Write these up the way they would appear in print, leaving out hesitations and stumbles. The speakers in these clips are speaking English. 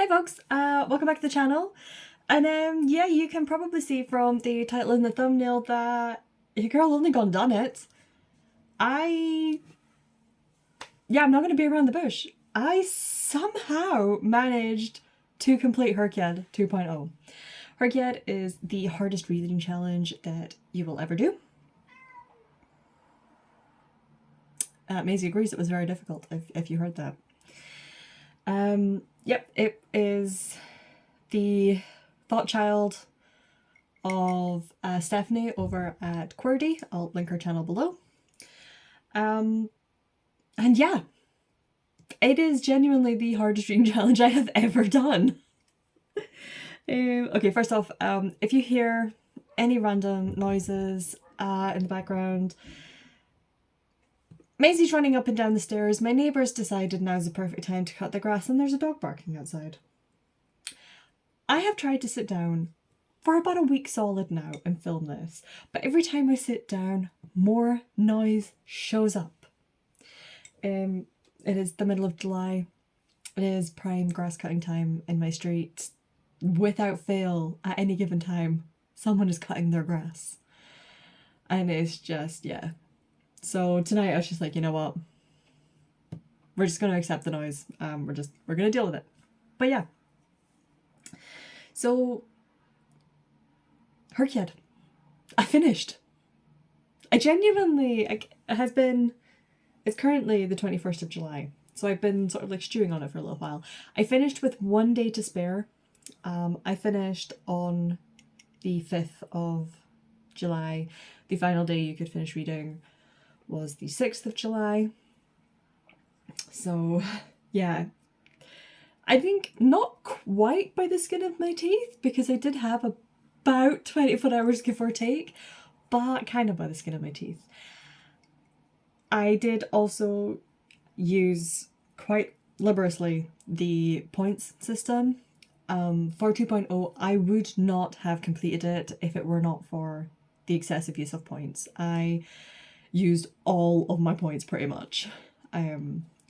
Hi folks, welcome back to the channel. And yeah, you can probably see from the title and the thumbnail that your girl only gone done it. I'm not gonna be around the bush. I somehow managed to complete HRCYED 2.0. HRCYED is the hardest reading challenge that you will ever do. Maisie agrees it was very difficult, if you heard that. Yep, it is the thought child of Stephanie over at QWERTY. I'll link her channel below. And yeah, it is genuinely the hardest reading challenge I have ever done. Okay, first off, if you hear any random noises in the background, Maisie's running up and down the stairs. My neighbours decided now's the perfect time to cut the grass and there's a dog barking outside. I have tried to sit down for about a week solid now and film this, but every time I sit down, more noise shows up. It is the middle of July. It is prime grass cutting time in my street. Without fail, at any given time, someone is cutting their grass. And it's just, yeah. So tonight I was just like, you know what? We're just going to accept the noise. We're going to deal with it. But yeah. So, HRCYED. I finished. I genuinely, it's currently the 21st of July. So I've been sort of like stewing on it for a little while. I finished with 1 day to spare. I finished on the 5th of July. The final day you could finish reading was the 6th of July. So yeah, I think not quite by the skin of my teeth, because I did have about 24 hours give or take, but kind of by the skin of my teeth. I did also use quite liberously the points system. For 2.0, I would not have completed it if it were not for the excessive use of points. I used all of my points pretty much.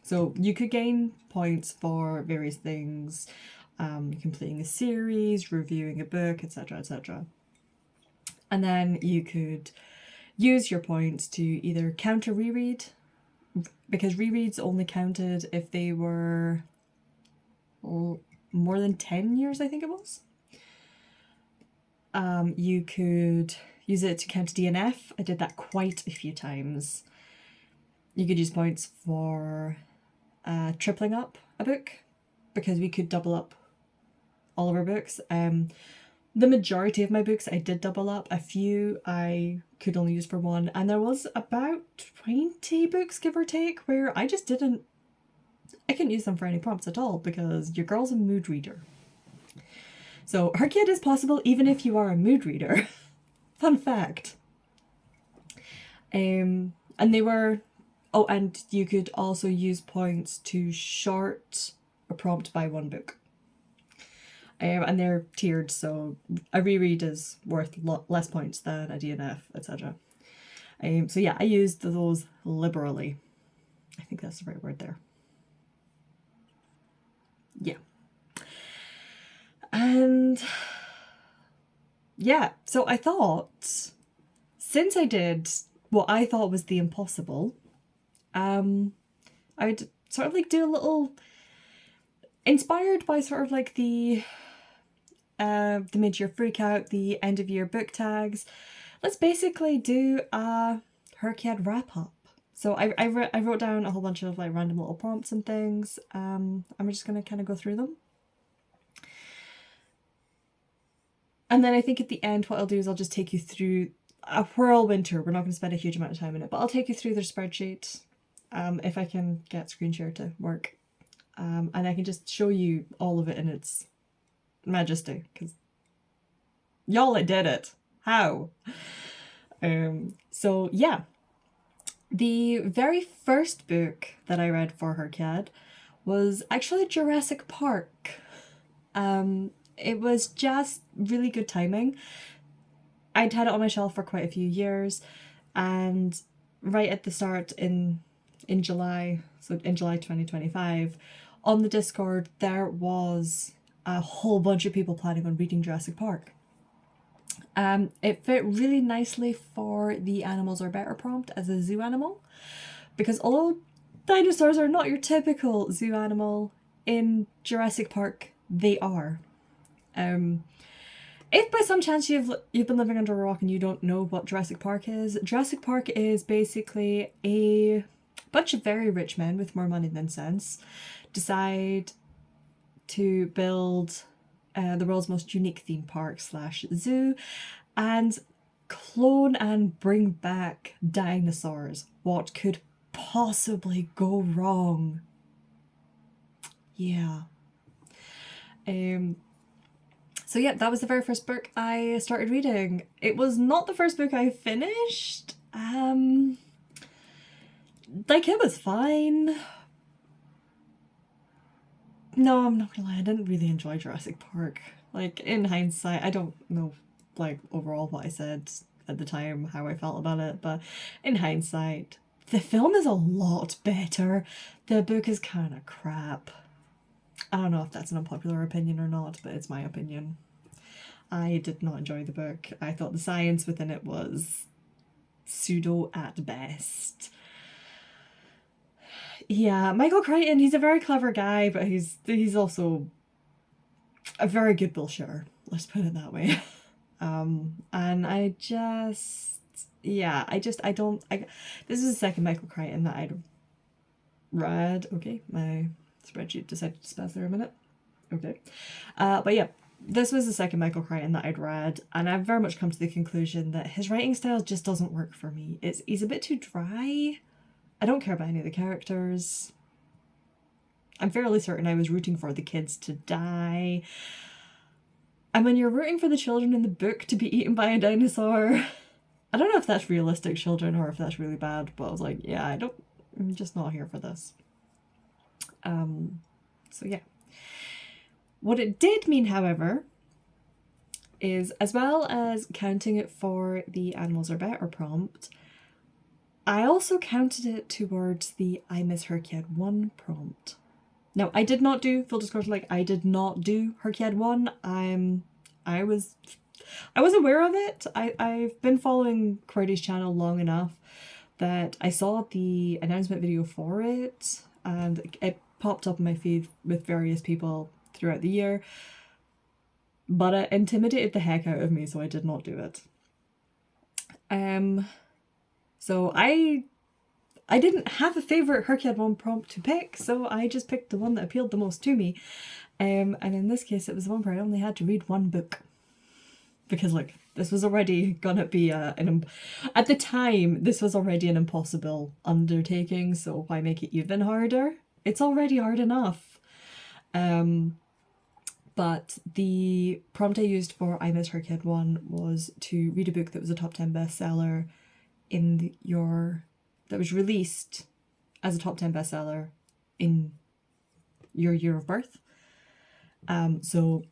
So you could gain points for various things, completing a series, reviewing a book, etc, etc. And then you could use your points to either counter reread, because rereads only counted if they were more than 10 years, I think it was. You could use it to counter DNF. I did that quite a few times. You could use points for tripling up a book, because we could double up all of our books. The majority of my books I did double up. A few I could only use for one, and there was about 20 books, give or take, where I couldn't use them for any prompts at all, because your girl's a mood reader. So HRCYED is possible even if you are a mood reader. Fun fact. And they were... Oh, and you could also use points to short a prompt by one book. And they're tiered, so a reread is worth less points than a DNF, etc. So yeah, I used those liberally. I think that's the right word there. Yeah. And yeah, so I thought, since I did what I thought was the impossible, I'd sort of like do a little, inspired by sort of like the mid-year freakout, the end of year book tags. Let's basically do a HRCYED wrap up. So I wrote down a whole bunch of like random little prompts and things. I'm just gonna kind of go through them. And then I think at the end what I'll do is I'll just take you through a whirlwind tour. We're not going to spend a huge amount of time in it, but I'll take you through their spreadsheet, if I can get screen share to work. And I can just show you all of it in its majesty, because y'all, I did it. How? So yeah, the very first book that I read for HRCYED was actually Jurassic Park. It was just really good timing. I'd had it on my shelf for quite a few years, and right at the start in July, so in July 2025, on the Discord there was a whole bunch of people planning on reading Jurassic Park. It fit really nicely for the animals are better prompt as a zoo animal, because although dinosaurs are not your typical zoo animal, in Jurassic Park they are. If by some chance you've been living under a rock and you don't know what Jurassic Park is basically a bunch of very rich men with more money than sense decide to build the world's most unique theme park / zoo and clone and bring back dinosaurs. What could possibly go wrong? Yeah. So yeah, that was the very first book I started reading. It was not the first book I finished. Like, it was fine. No, I'm not gonna lie, I didn't really enjoy Jurassic Park. Like, in hindsight, I don't know, like, overall what I said at the time, how I felt about it, but in hindsight, the film is a lot better. The book is kind of crap. I don't know if that's an unpopular opinion or not, but it's my opinion. I did not enjoy the book. I thought the science within it was pseudo at best. Yeah, Michael Crichton, he's a very clever guy, but he's also a very good bullshitter. Let's put it that way. And I just, yeah, I don't, this is the second Michael Crichton that I'd read. Okay, my spreadsheet decided to spaz there a minute. Okay. But yeah, this was the second Michael Crichton that I'd read, and I've very much come to the conclusion that his writing style just doesn't work for me. He's a bit too dry. I don't care about any of the characters. I'm fairly certain I was rooting for the kids to die. And when you're rooting for the children in the book to be eaten by a dinosaur, I don't know if that's realistic children or if that's really bad, but I was like, yeah, I'm just not here for this. So yeah. What it did mean, however, is as well as counting it for the animals are better prompt, I also counted it towards the I Miss HRCYED 1 prompt. Now, I did not do, full disclosure, like, I did not do HRCYED 1. I was aware of it. I've been following QWERTY's channel long enough that I saw the announcement video for it, and it popped up in my feed with various people throughout the year, but it intimidated the heck out of me, so I did not do it. So I didn't have a favourite HRCYED 1 prompt to pick, so I just picked the one that appealed the most to me. And in this case, it was the one where I only had to read one book. Because, look, this was already gonna be at the time, this was already an impossible undertaking, so why make it even harder? It's already hard enough. But the prompt I used for I Miss HRCYED 1 was to read a book that was a top 10 bestseller that was released as a top 10 bestseller in your year of birth. So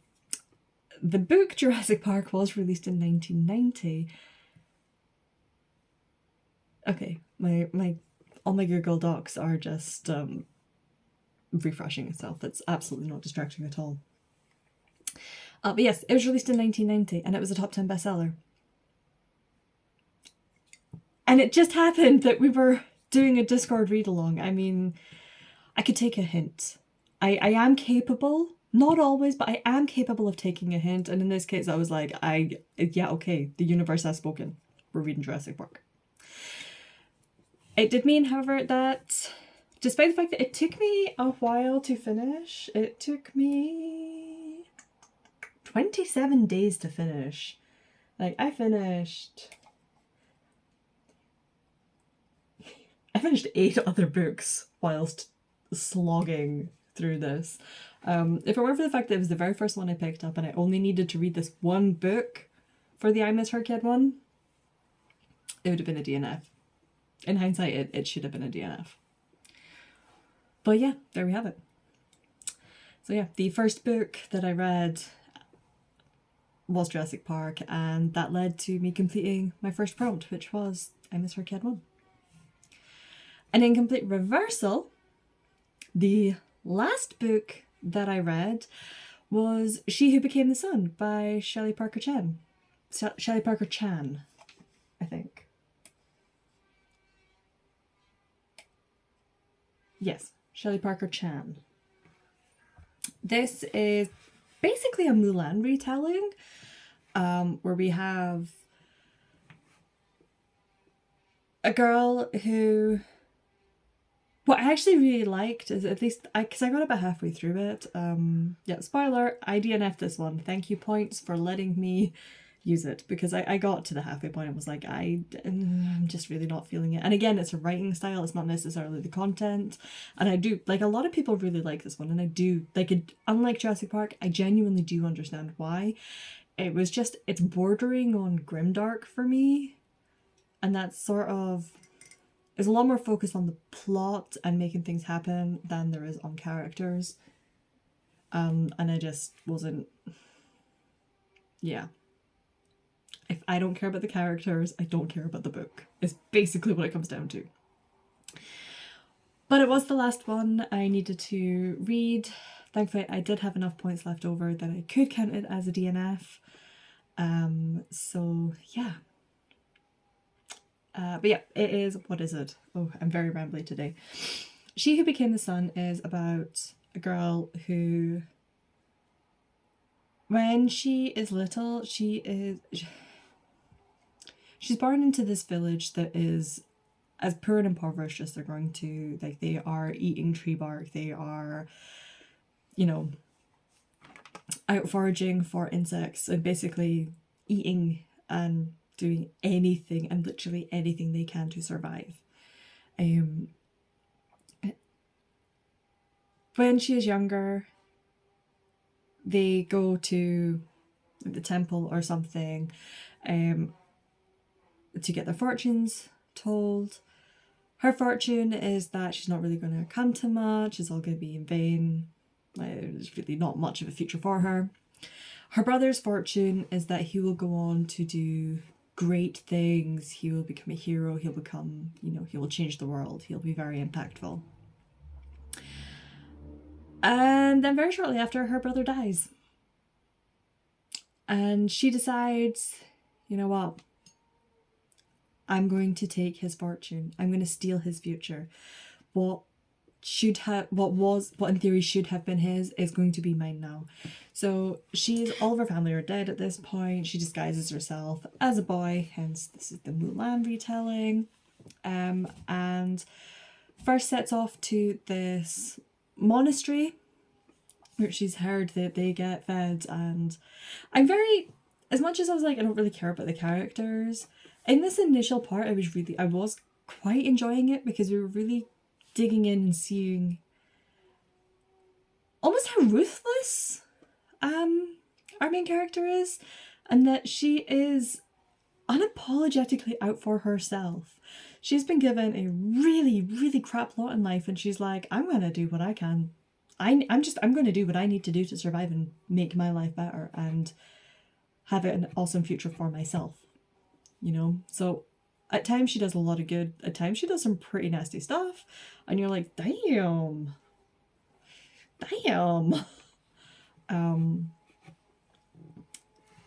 the book Jurassic Park was released in 1990. Okay, all my Google Docs are just refreshing itself. It's absolutely not distracting at all. But yes, it was released in 1990 and it was a top 10 bestseller. And it just happened that we were doing a Discord read-along. I mean, I could take a hint. I am capable, not always, but I am capable of taking a hint. And in this case, I was like, yeah, okay, the universe has spoken. We're reading Jurassic Park. It did mean, however, that despite the fact that it took me a while to finish, it took me 27 days to finish. Like, I finished 8 other books whilst slogging through this. If it weren't for the fact that it was the very first one I picked up and I only needed to read this one book for the I Miss HRCYED 1, it would have been a DNF. In hindsight, it should have been a DNF. But yeah, there we have it. So yeah, the first book that I read was Jurassic Park, and that led to me completing my first prompt, which was I Miss HRCYED 1. And in complete reversal, the last book that I read was She Who Became the Sun by Shelley Parker Chan. Shelley Parker Chan, I think. Yes, Shelley Parker Chan. This is basically a Mulan retelling, where we have a girl who... What I actually really liked is, at least, because I got about halfway through it, yeah, spoiler, I DNF'd this one. Thank you, points, for letting me use it, because I got to the halfway point and was like, I'm just really not feeling it. And again, it's a writing style, it's not necessarily the content. And I do, like, a lot of people really like this one, and I do, like, unlike Jurassic Park, I genuinely do understand why. It was just, it's bordering on grimdark for me, and that's sort of... There's a lot more focus on the plot and making things happen than there is on characters. And I just wasn't... Yeah. If I don't care about the characters, I don't care about the book. It's basically what it comes down to. But it was the last one I needed to read. Thankfully, I did have enough points left over that I could count it as a DNF. So, yeah. But yeah, it is... What is it? Oh, I'm very rambly today. She Who Became the Sun is about a girl who, when she is little, she's born into this village that is as poor and impoverished as they're going to. Like, they are eating tree bark, they are, you know, out foraging for insects and basically eating and doing anything and literally anything they can to survive. When she is younger, they go to the temple or something to get their fortunes told. Her fortune is that she's not really going to come to much, it's all going to be in vain. There's really not much of a future for her. Her brother's fortune is that he will go on to do great things, he will become a hero, he'll become, you know, he will change the world, he'll be very impactful. And then very shortly after, her brother dies. And she decides, you know what, I'm going to take his fortune, I'm going to steal his future. What in theory should have been his is going to be mine now. So all of her family are dead at this point. She disguises herself as a boy, hence this is the Mulan retelling, and first sets off to this monastery where she's heard that they get fed. And I'm very, as much as I was like, I don't really care about the characters, in this initial part I was quite enjoying it, because we were really digging in and seeing almost how ruthless our main character is, and that she is unapologetically out for herself. She's been given a really, really crap lot in life, and she's like, I'm going to do what I can. I'm going to do what I need to do to survive and make my life better and have an awesome future for myself, you know? So at times she does a lot of good, at times she does some pretty nasty stuff, and you're like, damn.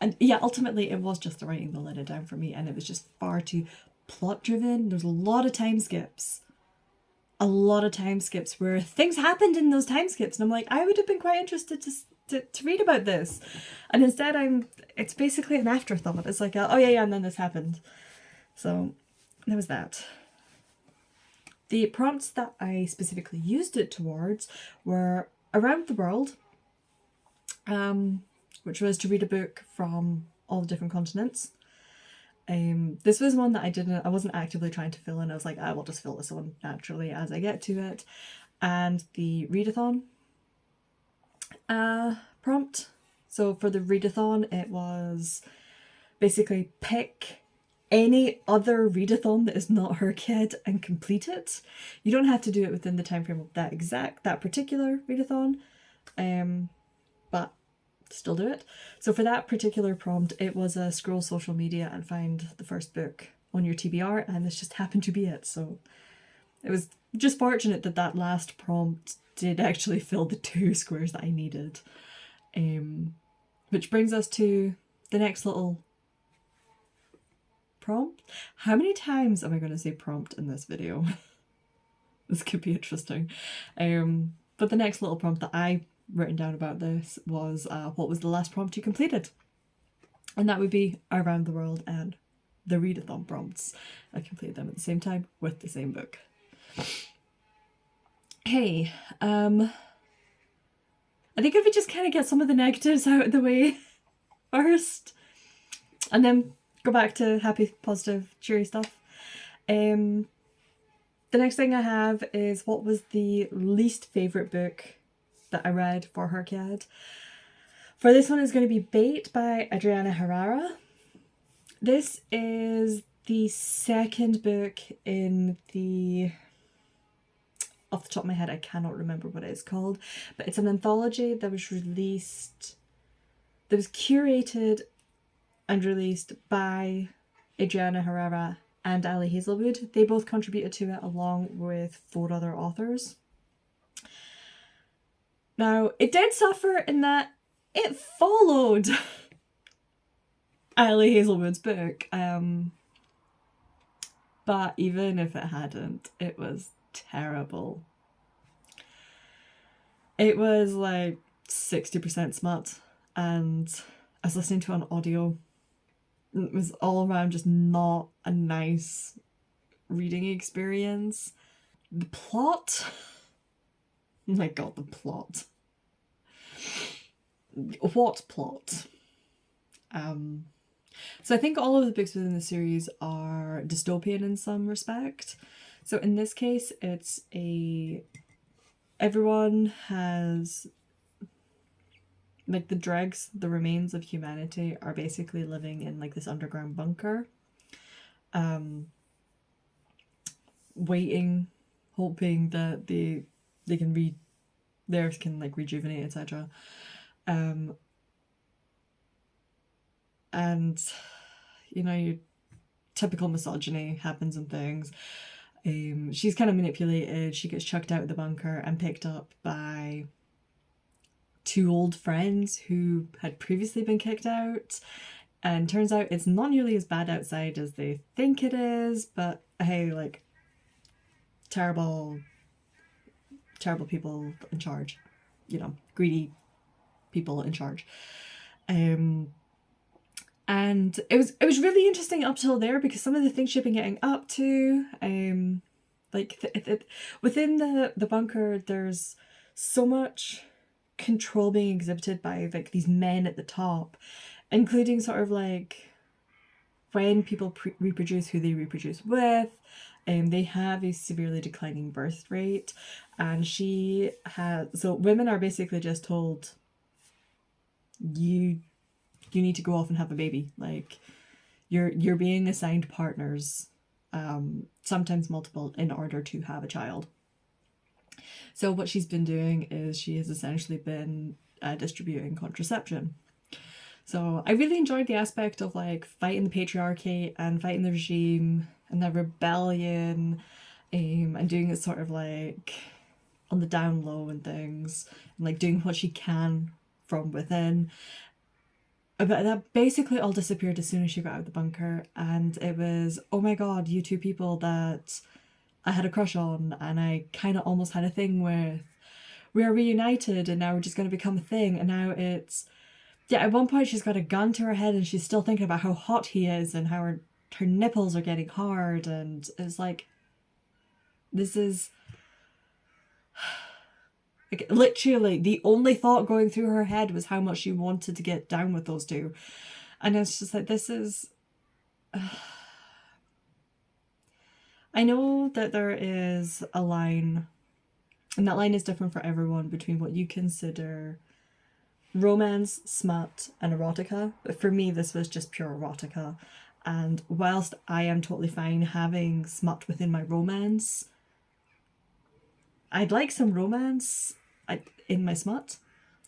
And yeah, ultimately it was just the writing that let it down for me, and it was just far too plot driven. There's a lot of time skips. Where things happened in those time skips, and I'm like, I would have been quite interested to read about this. And instead it's basically an afterthought. It's like, oh yeah, and then this happened. So there was that. The prompts that I specifically used it towards were around the world, which was to read a book from all the different continents. This was one that I wasn't actively trying to fill in. I was like, I will just fill this one naturally as I get to it. And the readathon prompt. So for the readathon, it was basically pick any other readathon that is not her kid and complete it. You don't have to do it within the time frame of that particular readathon, but still do it. So for that particular prompt, it was a scroll social media and find the first book on your TBR, and this just happened to be it. So it was just fortunate that last prompt did actually fill the 2 squares that I needed. Which brings us to the next little prompt. How many times am I going to say prompt in this video? This could be interesting. But the next little prompt that I written down about this was what was the last prompt you completed? And that would be Around the World and the readathon prompts. I completed them at the same time with the same book. Hey, I think if we just kind of get some of the negatives out of the way first, and then go back to happy, positive, cheery stuff. The next thing I have is what was the least favourite book that I read for HRCYED. For this one is going to be Bait by Adriana Herrera. This is the second book in the... Off the top of my head, I cannot remember what it is called, but it's an anthology that was released... that was curated and released by Adriana Herrera and Ali Hazelwood. They both contributed to it along with 4 other authors. Now, it did suffer in that it followed Ali Hazelwood's book, but even if it hadn't, it was terrible. It was like 60% smut, and I was listening to it on audio. It was all around just not a nice reading experience. The plot... Oh my god, the plot. What plot? So I think all of the books within the series are dystopian in some respect. So in this case, it's everyone has... like the dregs, the remains of humanity are basically living in like this underground bunker, waiting, hoping that the earth can like rejuvenate, etc. And you know, your typical misogyny happens and things. She's kind of manipulated. She gets chucked out of the bunker and picked up by 2 old friends who had previously been kicked out, and turns out it's not nearly as bad outside as they think it is, but hey, like terrible people in charge, you know, greedy people in charge. And it was really interesting up till there, because some of the things she'd been getting up to, like within the bunker, there's so much control being exhibited by like these men at the top, including sort of like when people reproduce, who they reproduce with. They have a severely declining birth rate, and so women are basically just told, you need to go off and have a baby. Like you're being assigned partners, sometimes multiple, in order to have a child. So what she's been doing is she has essentially been distributing contraception. So I really enjoyed the aspect of like fighting the patriarchy and fighting the regime and the rebellion, and doing it sort of like on the down low and things, and like doing what she can from within. But that basically all disappeared as soon as she got out of the bunker, and it was, oh my god, you 2 people that I had a crush on and I kind of almost had a thing with, we are reunited and now we're just going to become a thing. And now it's, yeah, at one point she's got a gun to her head and she's still thinking about how hot he is and how her nipples are getting hard, and it's like, this is like literally the only thought going through her head was how much she wanted to get down with those 2. And it's just like, this is... I know that there is a line, and that line is different for everyone, between what you consider romance, smut, and erotica. But for me, this was just pure erotica. And whilst I am totally fine having smut within my romance, I'd like some romance in my smut.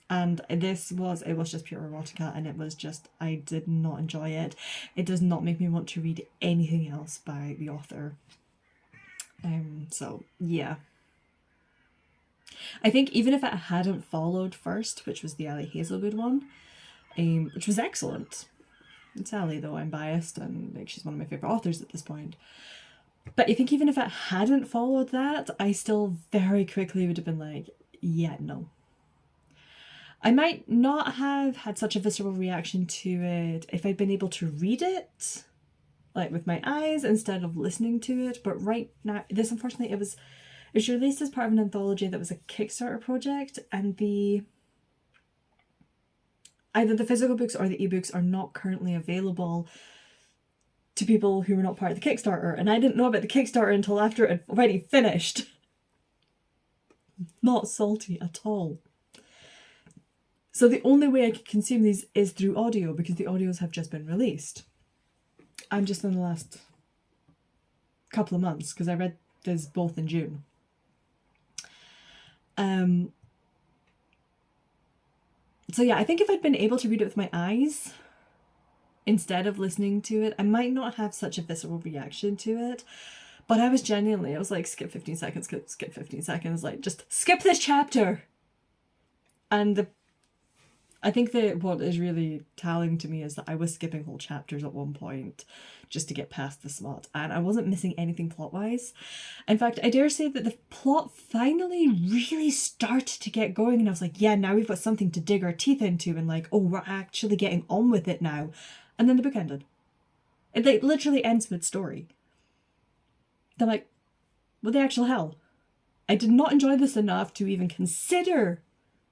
And it was just pure erotica, and it was just, I did not enjoy it. It does not make me want to read anything else by the author. So yeah. I think even if it hadn't followed first, which was the Ali Hazelwood one, which was excellent. It's Ali, though I'm biased, and like she's one of my favourite authors at this point. But I think even if it hadn't followed that, I still very quickly would have been like, yeah, no. I might not have had such a visceral reaction to it if I'd been able to read it, like with my eyes instead of listening to it. But right now, this unfortunately, it was released as part of an anthology that was a Kickstarter project, and either the physical books or the ebooks are not currently available to people who were not part of the Kickstarter. And I didn't know about the Kickstarter until after it had already finished. Not salty at all. So the only way I could consume these is through audio, because the audios have just been released. I'm just in the last couple of months, because I read this both in June. So yeah, I think if I'd been able to read it with my eyes instead of listening to it, I might not have such a visceral reaction to it. But I was like, skip 15 seconds, skip 15 seconds, like, just skip this chapter. And I think that what is really telling to me is that I was skipping whole chapters at one point just to get past the smut, and I wasn't missing anything plot-wise. In fact, I dare say that the plot finally really started to get going, and I was like, yeah, now we've got something to dig our teeth into, and like, oh, we're actually getting on with it now. And then the book ended. It like literally ends mid-story. They're like, what the actual hell? I did not enjoy this enough to even consider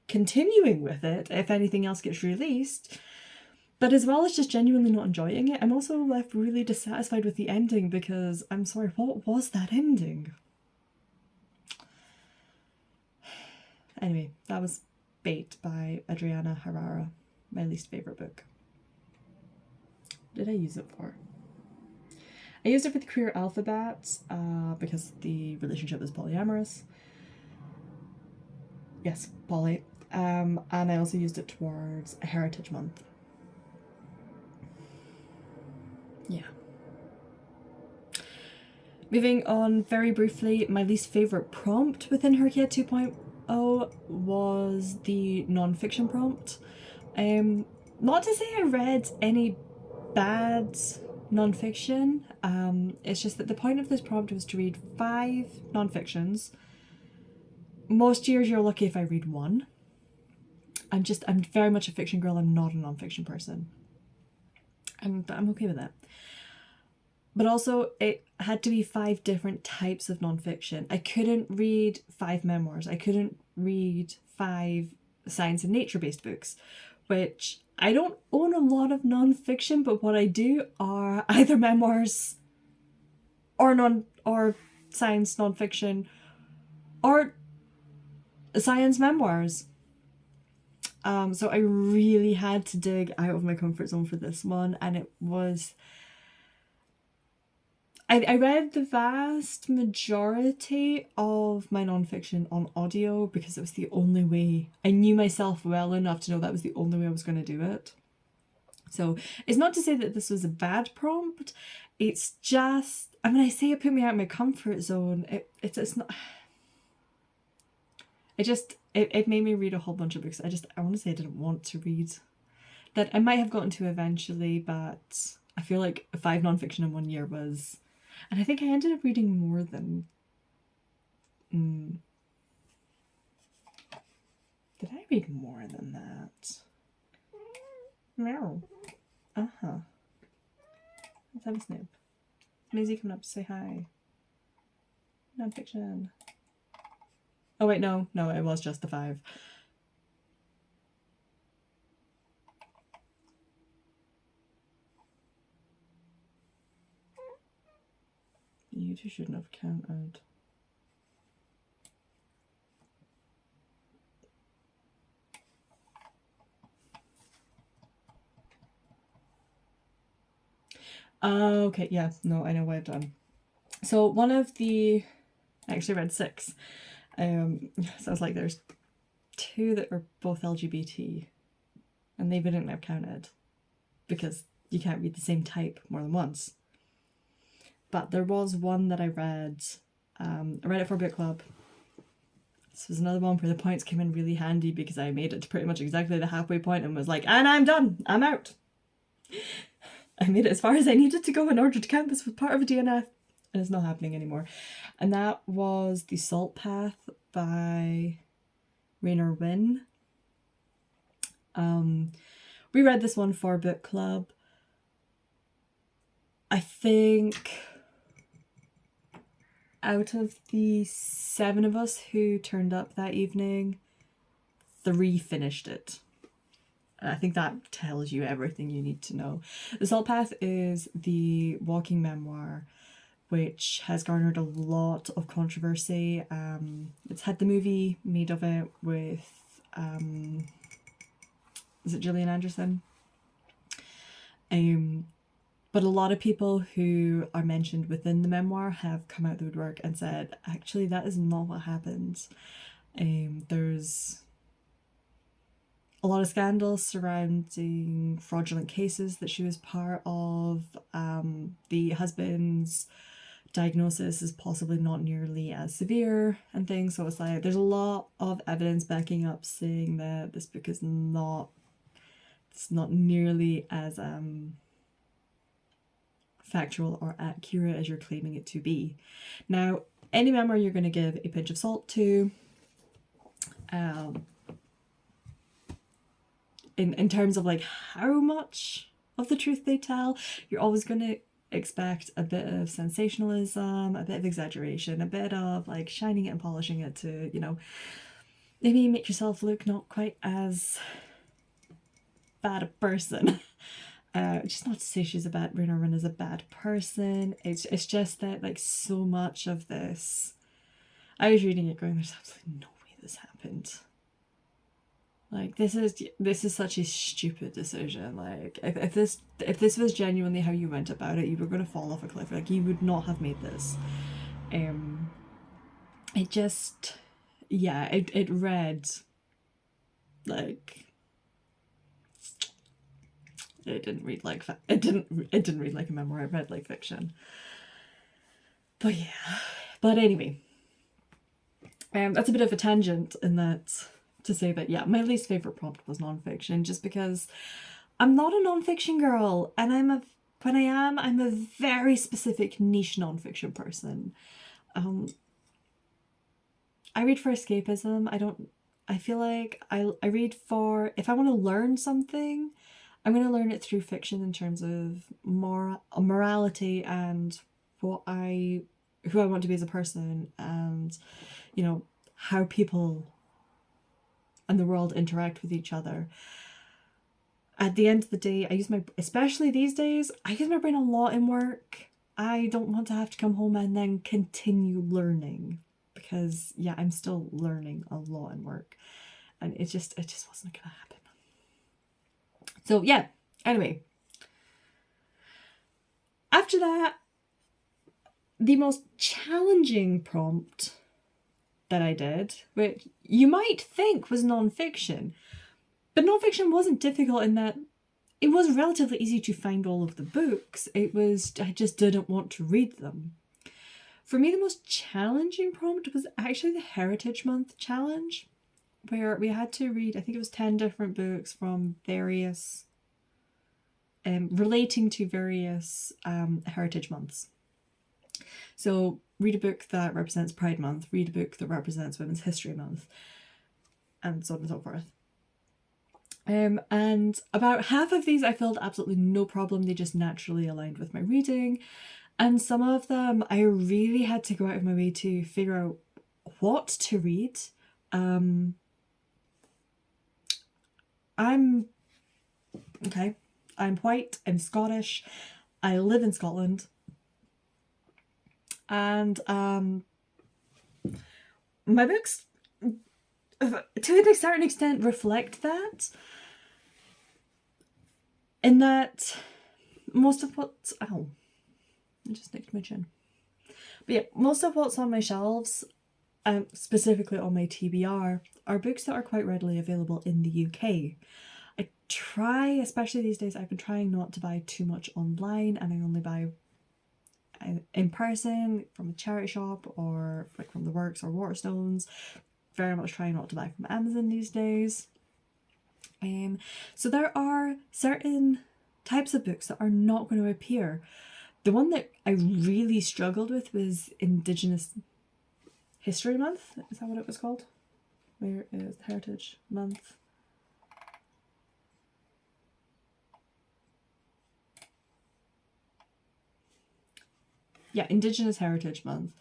continuing with it if anything else gets released. But as well as just genuinely not enjoying it, I'm also left really dissatisfied with the ending, because I'm sorry, what was that ending? Anyway, that was Bait by Adriana Herrera, my least favourite book. What did I use it for? I used it for the Queer Alphabet, because the relationship is polyamorous. Yes, poly. And I also used it towards Heritage Month. Yeah. Moving on very briefly, my least favourite prompt within HRCYED 2.0 was the non-fiction prompt. Not to say I read any bad non-fiction, it's just that the point of this prompt was to read 5 non-fictions. Most years you're lucky if I read 1. I'm very much a fiction girl, I'm not a non-fiction person. And I'm okay with that. But also, it had to be 5 different types of non-fiction. I couldn't read 5 memoirs. I couldn't read 5 science and nature-based books, which I don't own a lot of non-fiction, but what I do are either memoirs or science non-fiction or science memoirs. So I really had to dig out of my comfort zone for this one, and it was... I read the vast majority of my non-fiction on audio because it was the only way. I knew myself well enough to know that was the only way I was going to do it. So it's not to say that this was a bad prompt. It's just, I mean, I say it put me out of my comfort zone. It's not... It made me read a whole bunch of books I want to say I didn't want to read. That I might have gotten to eventually, but I feel like 5 non-fiction in 1 year was... And I think I ended up reading more than... Did I read more than that? Meow. Uh-huh. Let's have a snip. Maisie coming up to say hi. Non-fiction. Oh wait, no, it was just the 5. You two shouldn't have counted. Okay, yeah, no, I know what I've done. So one of the... I actually read 6. Sounds like there's 2 that were both LGBT, and they wouldn't have counted because you can't read the same type more than once. But there was one that I read it for book club, This was another one where the points came in really handy because I made it to pretty much exactly the halfway point and was like, and I'm done, I'm out. I made it as far as I needed to go in order to count this was part of a DNF, and it's not happening anymore. And that was The Salt Path by Rainer Wynn. We read this one for book club. I think out of the 7 of us who turned up that evening, 3 finished it. I think that tells you everything you need to know. The Salt Path is the walking memoir, which has garnered a lot of controversy. It's had the movie made of it with, is it Gillian Anderson? But a lot of people who are mentioned within the memoir have come out the woodwork and said, actually, that is not what happened. There's a lot of scandals surrounding fraudulent cases that she was part of. The husband's diagnosis is possibly not nearly as severe and things. So it's like there's a lot of evidence backing up saying that this book is not nearly as factual or accurate as you're claiming it to be. Now, any memoir you're going to give a pinch of salt to. In terms of like how much of the truth they tell, you're always going to expect a bit of sensationalism, a bit of exaggeration, a bit of like shining it and polishing it to, you know, maybe make yourself look not quite as bad a person. Just not to say Rainer Wynn is a bad person. It's just that like so much of this, I was reading it going, there's absolutely no way this happened. Like this is such a stupid decision. Like if this was genuinely how you went about it, you were going to fall off a cliff. Like you would not have made this. It just, yeah, it read like it didn't read like a memoir. It read like fiction. But yeah, but anyway, that's a bit of a tangent in that. To say that, yeah, my least favourite prompt was nonfiction, just because I'm not a nonfiction girl, and I'm a very specific niche nonfiction person. I read for escapism. I feel like I read for, if I want to learn something, I'm going to learn it through fiction in terms of morality and who I want to be as a person, and, you know, how people and the world interact with each other. At the end of the day, especially these days, I use my brain a lot in work. I don't want to have to come home and then continue learning, because yeah, I'm still learning a lot in work, and it just wasn't gonna happen. So yeah, anyway, after that, the most challenging prompt that I did, which you might think was nonfiction, but nonfiction wasn't difficult in that it was relatively easy to find all of the books. I just didn't want to read them. For me, the most challenging prompt was actually the Heritage Month challenge, where we had to read, I think it was 10 different books from various, relating to various heritage months. So read a book that represents Pride Month, read a book that represents Women's History Month, and so on and so forth. And about half of these I filled absolutely no problem. They just naturally aligned with my reading. And some of them I really had to go out of my way to figure out what to read. I'm white, I'm Scottish, I live in Scotland. And my books, to a certain extent, reflect that. In that most of what's... Ow. I just nicked my chin. But yeah, most of what's on my shelves, specifically on my TBR, are books that are quite readily available in the UK. I try, especially these days, I've been trying not to buy too much online, and I only buy in person from a charity shop or like from the Works or Waterstones. very much trying not to buy from Amazon these days. So there are certain types of books that are not going to appear. The one that I really struggled with was Indigenous History Month. Is that what it was called? Where is Heritage Month? Yeah, Indigenous Heritage Month.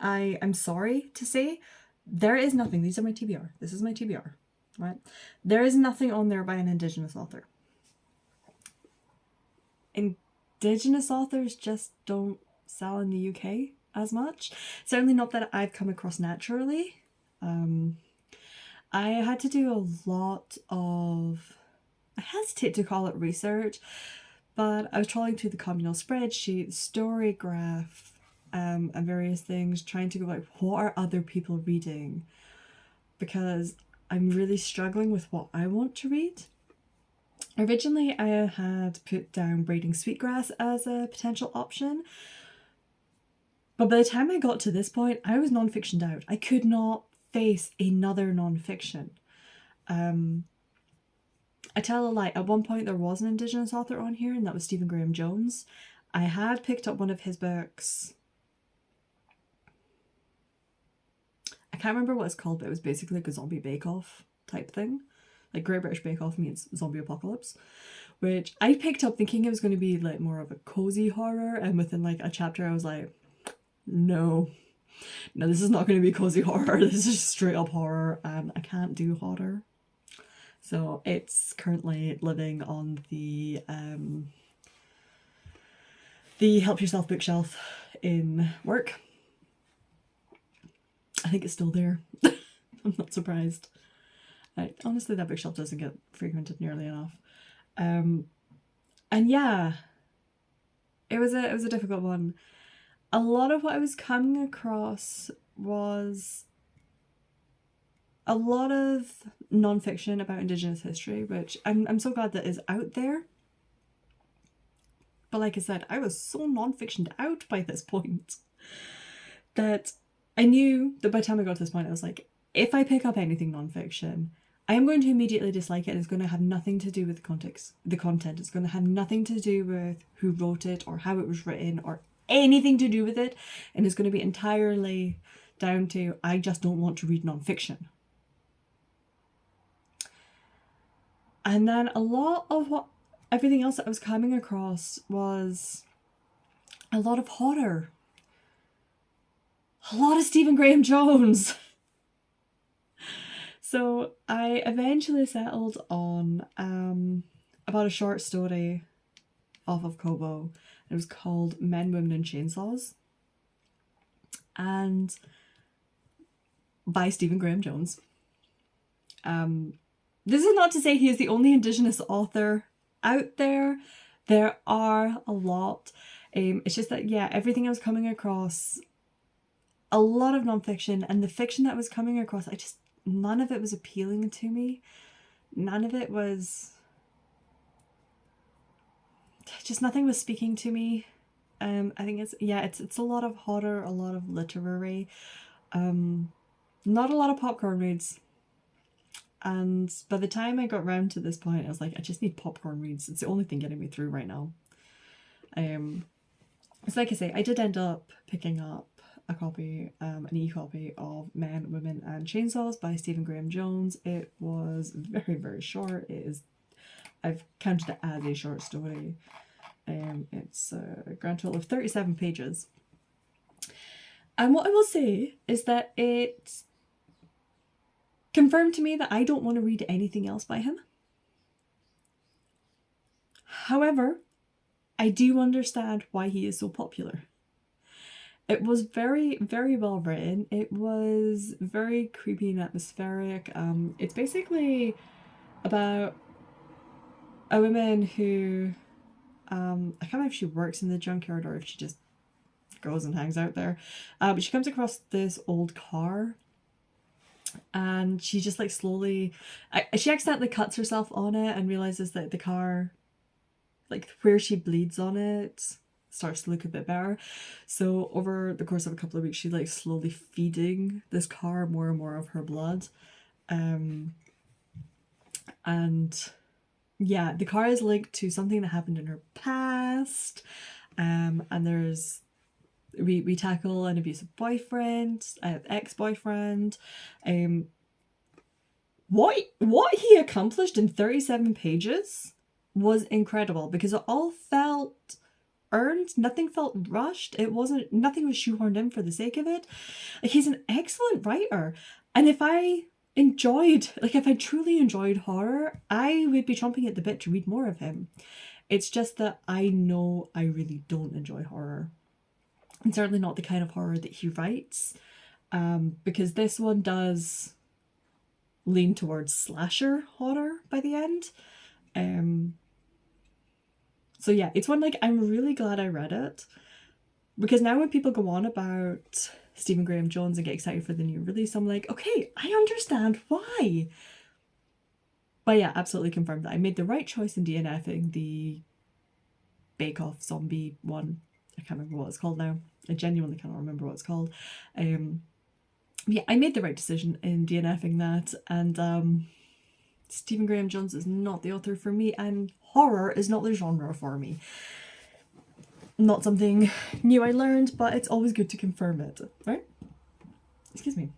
I'm sorry to say, there is nothing. These are my TBR. This is my TBR, right? There is nothing on there by an Indigenous author. Indigenous authors just don't sell in the UK as much. Certainly not that I've come across naturally. I had to do a lot of, I hesitate to call it research, but I was trawling through the communal spreadsheet, Storygraph, and various things, trying to go like, what are other people reading? Because I'm really struggling with what I want to read. Originally, I had put down Braiding Sweetgrass as a potential option, but by the time I got to this point, I was non-fictioned out. I could not face another non-fiction. I tell a lie, at one point there was an Indigenous author on here, and that was Stephen Graham Jones. I had picked up one of his books. I can't remember what it's called, but it was basically like a zombie bake-off type thing. Like Great British Bake Off meets zombie apocalypse, which I picked up thinking it was going to be like more of a cozy horror, and within like a chapter I was like, no, this is not going to be cozy horror. This is straight up horror, and I can't do horror. So it's currently living on the Help Yourself bookshelf in work. I think it's still there. I'm not surprised. Honestly, that bookshelf doesn't get frequented nearly enough. And yeah, it was a difficult one. A lot of what I was coming across was a lot of non-fiction about Indigenous history, which I'm so glad that is out there. But like I said, I was so non-fictioned out by this point that I knew that by the time I got to this point, I was like, if I pick up anything non-fiction, I am going to immediately dislike it, and it's going to have nothing to do with the content. It's going to have nothing to do with who wrote it or how it was written or anything to do with it, and it's going to be entirely down to I just don't want to read non-fiction. And then a lot of everything else that I was coming across was a lot of horror. A lot of Stephen Graham Jones. So I eventually settled on about a short story off of Kobo. It was called Men, Women and Chainsaws. And by Stephen Graham Jones. This is not to say he is the only Indigenous author out there. There are a lot. It's just that, yeah, everything I was coming across, a lot of non-fiction, and the fiction that was coming across, none of it was appealing to me. None of it was... just nothing was speaking to me. I think it's a lot of horror, a lot of literary, not a lot of popcorn reads. And by the time I got round to this point, I was like, I just need popcorn reads. It's the only thing getting me through right now. So like I say, I did end up picking up a copy, an e-copy of Men, Women and Chainsaws by Stephen Graham Jones. It was very, very short. I've counted it as a short story. It's a grand total of 37 pages. And what I will say is that it confirmed to me that I don't want to read anything else by him. However, I do understand why he is so popular. It was very, very well written. It was very creepy and atmospheric. It's basically about a woman who, I can't remember if she works in the junkyard or if she just goes and hangs out there. But she comes across this old car, and she just like slowly, she accidentally cuts herself on it and realizes that the car, like where she bleeds on it, starts to look a bit better. So over the course of a couple of weeks, she's like slowly feeding this car more and more of her blood. And yeah, the car is linked to something that happened in her past. And there's we tackle an abusive boyfriend, ex-boyfriend. What he accomplished in 37 pages was incredible, because it all felt earned. Nothing felt rushed. Nothing was shoehorned in for the sake of it. Like, he's an excellent writer, and if I truly enjoyed horror, I would be chomping at the bit to read more of him. It's just that I know I really don't enjoy horror, and certainly not the kind of horror that he writes, because this one does lean towards slasher horror by the end. So yeah, it's one, like, I'm really glad I read it, because now when people go on about Stephen Graham Jones and get excited for the new release, I'm like, okay, I understand why. But yeah, absolutely confirmed that I made the right choice in DNFing the Bake Off zombie one. I can't remember what it's called now. I genuinely cannot remember what it's called. Yeah, I made the right decision in DNFing that, and Stephen Graham Jones is not the author for me, and horror is not the genre for me. Not something new I learned, but it's always good to confirm it, right? Excuse me.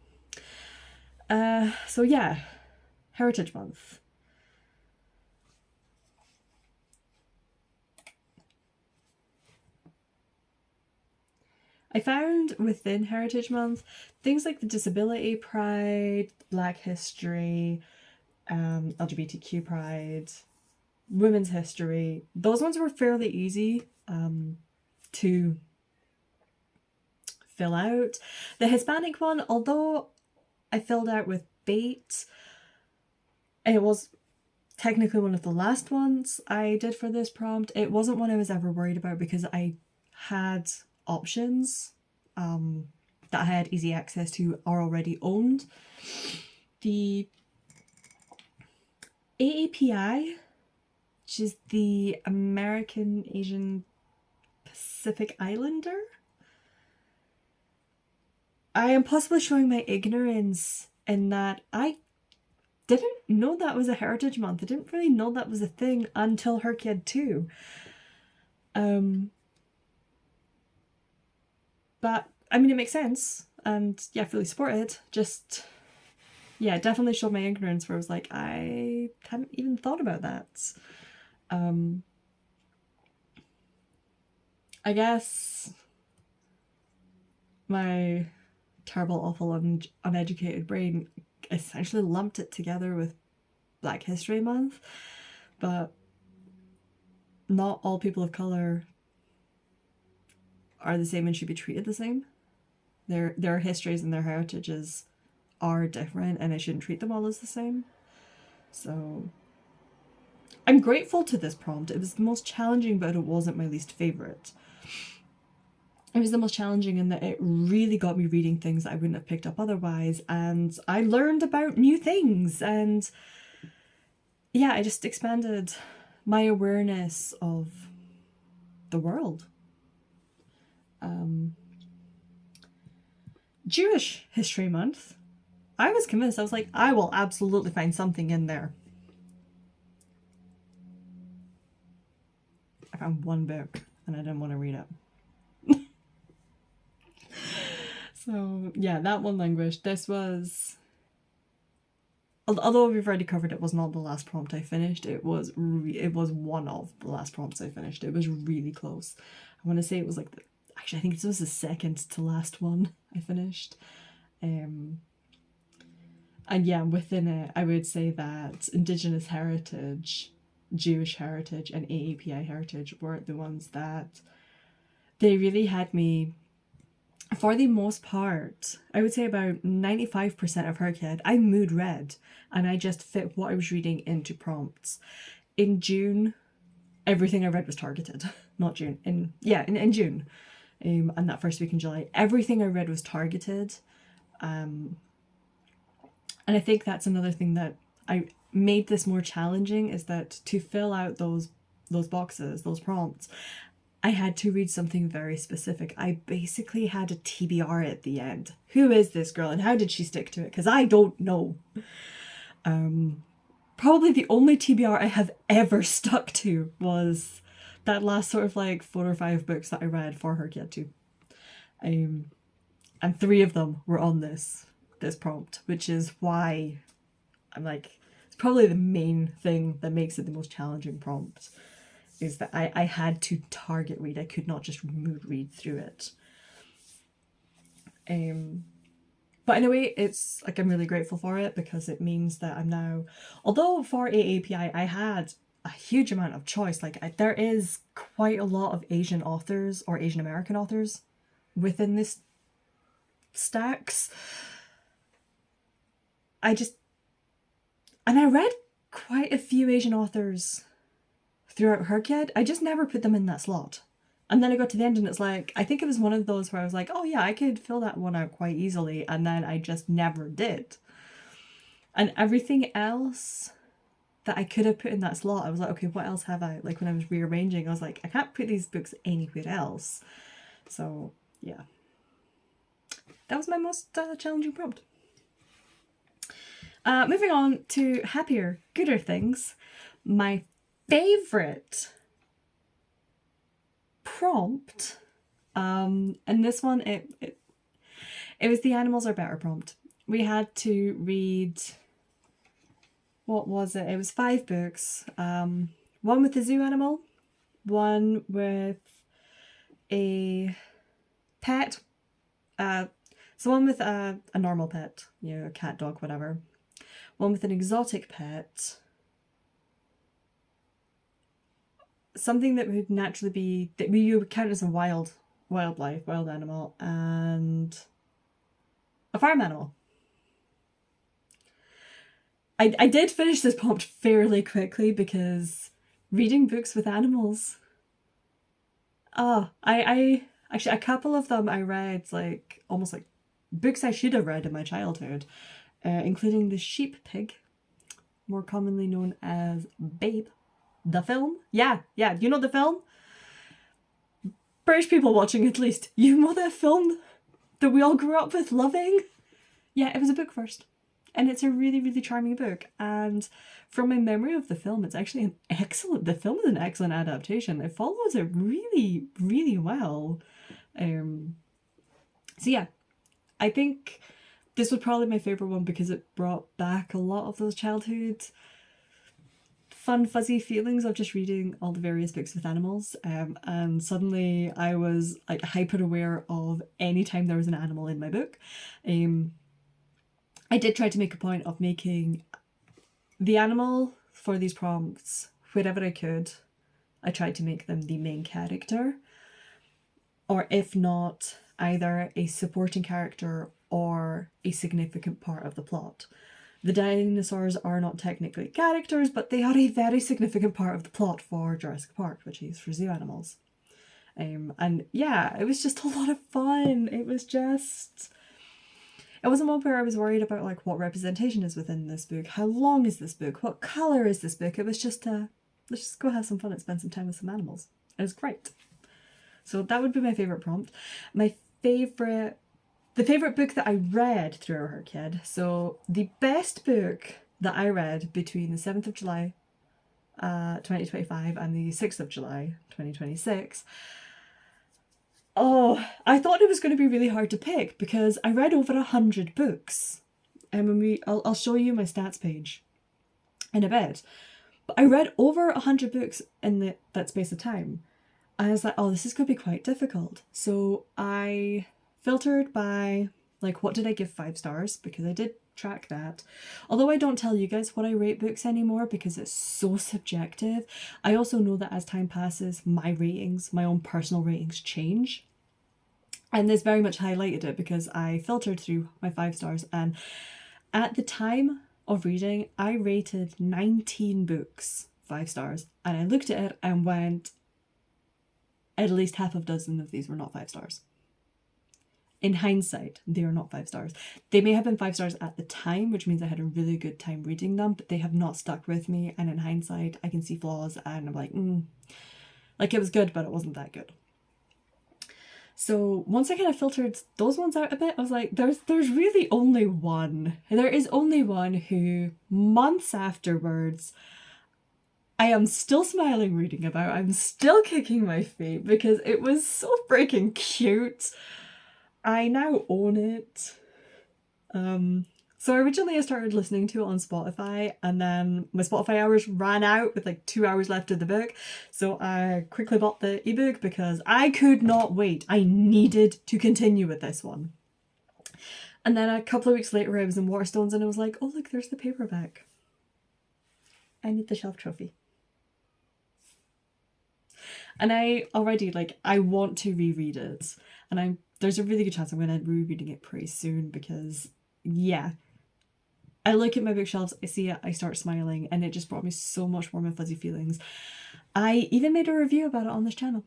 So yeah, Heritage Month. I found within Heritage Month things like the Disability Pride, Black History, LGBTQ Pride, Women's History. Those ones were fairly easy to fill out. The Hispanic one, although I filled out with bait, it was technically one of the last ones I did for this prompt. It wasn't one I was ever worried about, because I had options that I had easy access to or already owned. The AAPI, which is the American Asian Pacific Islander. I am possibly showing my ignorance in that I didn't know that was a Heritage Month. I didn't really know that was a thing until HRCYED 2. But I mean, it makes sense, and yeah, fully support it. Just, yeah, definitely showed my ignorance, where I was like, I hadn't even thought about that. I guess my terrible, awful, uneducated brain essentially lumped it together with Black History Month, but not all people of colour are the same and should be treated the same. Their histories and their heritages are different, and I shouldn't treat them all as the same. So I'm grateful to this prompt. It was the most challenging, but it wasn't my least favourite. It was the most challenging in that it really got me reading things that I wouldn't have picked up otherwise, and I learned about new things, and yeah, I just expanded my awareness of the world. Jewish History Month. I was convinced. I was like, I will absolutely find something in there. I found one book and I didn't want to read it. So yeah, that one languished. This was, although we've already covered it, was not the last prompt I finished. It was one of the last prompts I finished. It was really close. I want to say it was like actually, I think this was the second to last one I finished. And yeah, within it, I would say that Indigenous heritage, Jewish heritage, and AAPI heritage were the ones that they really had me, for the most part. I would say about 95% of HRCYED, I mood read, and I just fit what I was reading into prompts. In June, everything I read was targeted. Not June. In June. And that first week in July, everything I read was targeted. And I think that's another thing that I made this more challenging, is that to fill out those boxes, those prompts, I had to read something very specific. I basically had a TBR at the end. Who is this girl and how did she stick to it? Because I don't know. Probably the only TBR I have ever stuck to was that last sort of like 4 or 5 books that I read for HRCYED 2. And 3 of them were on this prompt, which is why I'm like, it's probably the main thing that makes it the most challenging prompt, is that I had to target read. I could not just mood read through it. But in a way, it's like, I'm really grateful for it because it means that I'm now, although for AAPI I had a huge amount of choice, like there is quite a lot of Asian authors or Asian American authors within this stacks. And I read quite a few Asian authors throughout HRCYED. I just never put them in that slot. And then I got to the end and it's like, I think it was one of those where I was like, oh yeah, I could fill that one out quite easily. And then I just never did. And everything else that I could have put in that slot, I was like, okay, what else have I? Like when I was rearranging, I was like, I can't put these books anywhere else. So yeah, that was my most challenging prompt. Moving on to happier, gooder things. My favorite prompt, and this one, it was the animals are better prompt. We had to read, what was it? It was 5 books. One with a zoo animal, one with a pet, so one with a normal pet, you know, a cat, dog, whatever. One with an exotic pet, something that would naturally be, that you would count as a wild animal, and a farm animal. I did finish this prompt fairly quickly because reading books with animals, I actually, a couple of them I read like almost like books I should have read in my childhood, including The Sheep Pig, more commonly known as Babe. The film? Yeah, you know the film? British people watching at least. You know that film that we all grew up with loving? Yeah, it was a book first. And it's a really, really charming book. And from my memory of the film, it's actually the film is an excellent adaptation. It follows it really, really well. So yeah, I think this was probably my favourite one because it brought back a lot of those childhood fun fuzzy feelings of just reading all the various books with animals, and suddenly I was like hyper aware of any time there was an animal in my book. I did try to make a point of making the animal for these prompts, wherever I could, I tried to make them the main character, or if not, either a supporting character or a significant part of the plot. The dinosaurs are not technically characters, but they are a very significant part of the plot for Jurassic Park, which is for zoo animals. And yeah, it was just a lot of fun. It wasn't one where I was worried about like what representation is within this book, how long is this book, what colour is this book. It was just let's just go have some fun and spend some time with some animals. It was great. So that would be my favourite prompt. The favourite book that I read through HRCYED. So the best book that I read between the 7th of July 2025 and the 6th of July 2026. Oh, I thought it was going to be really hard to pick because I read over 100 books. And I'll show you my stats page in a bit. But I read over 100 books in that space of time. And I was like, oh, this is going to be quite difficult. So I filtered by, like, what did I give 5 stars? Because I did track that. Although I don't tell you guys what I rate books anymore because it's so subjective. I also know that as time passes, my own personal ratings change. And this very much highlighted it because I filtered through my 5 stars, and at the time of reading, I rated 19 books 5 stars, and I looked at it and went, at least half a dozen of these were not 5 stars. In hindsight, they are not 5 stars. They may have been 5 stars at the time, which means I had a really good time reading them, but they have not stuck with me, and in hindsight, I can see flaws, and I'm like, Like, it was good, but it wasn't that good. So once I kind of filtered those ones out a bit, I was like, there's really only one. There is only one who, months afterwards, I am still smiling reading about. I'm still kicking my feet because it was so freaking cute. I now own it. So originally I started listening to it on Spotify, and then my Spotify hours ran out with like 2 hours left of the book. So I quickly bought the ebook because I could not wait. I needed to continue with this one. And then a couple of weeks later I was in Waterstones and I was like, oh look, there's the paperback. I need the shelf trophy. And I already, like, I want to reread it. And there's a really good chance I'm going to be rereading it pretty soon because, yeah. I look at my bookshelves, I see it, I start smiling, and it just brought me so much warm and fuzzy feelings. I even made a review about it on this channel.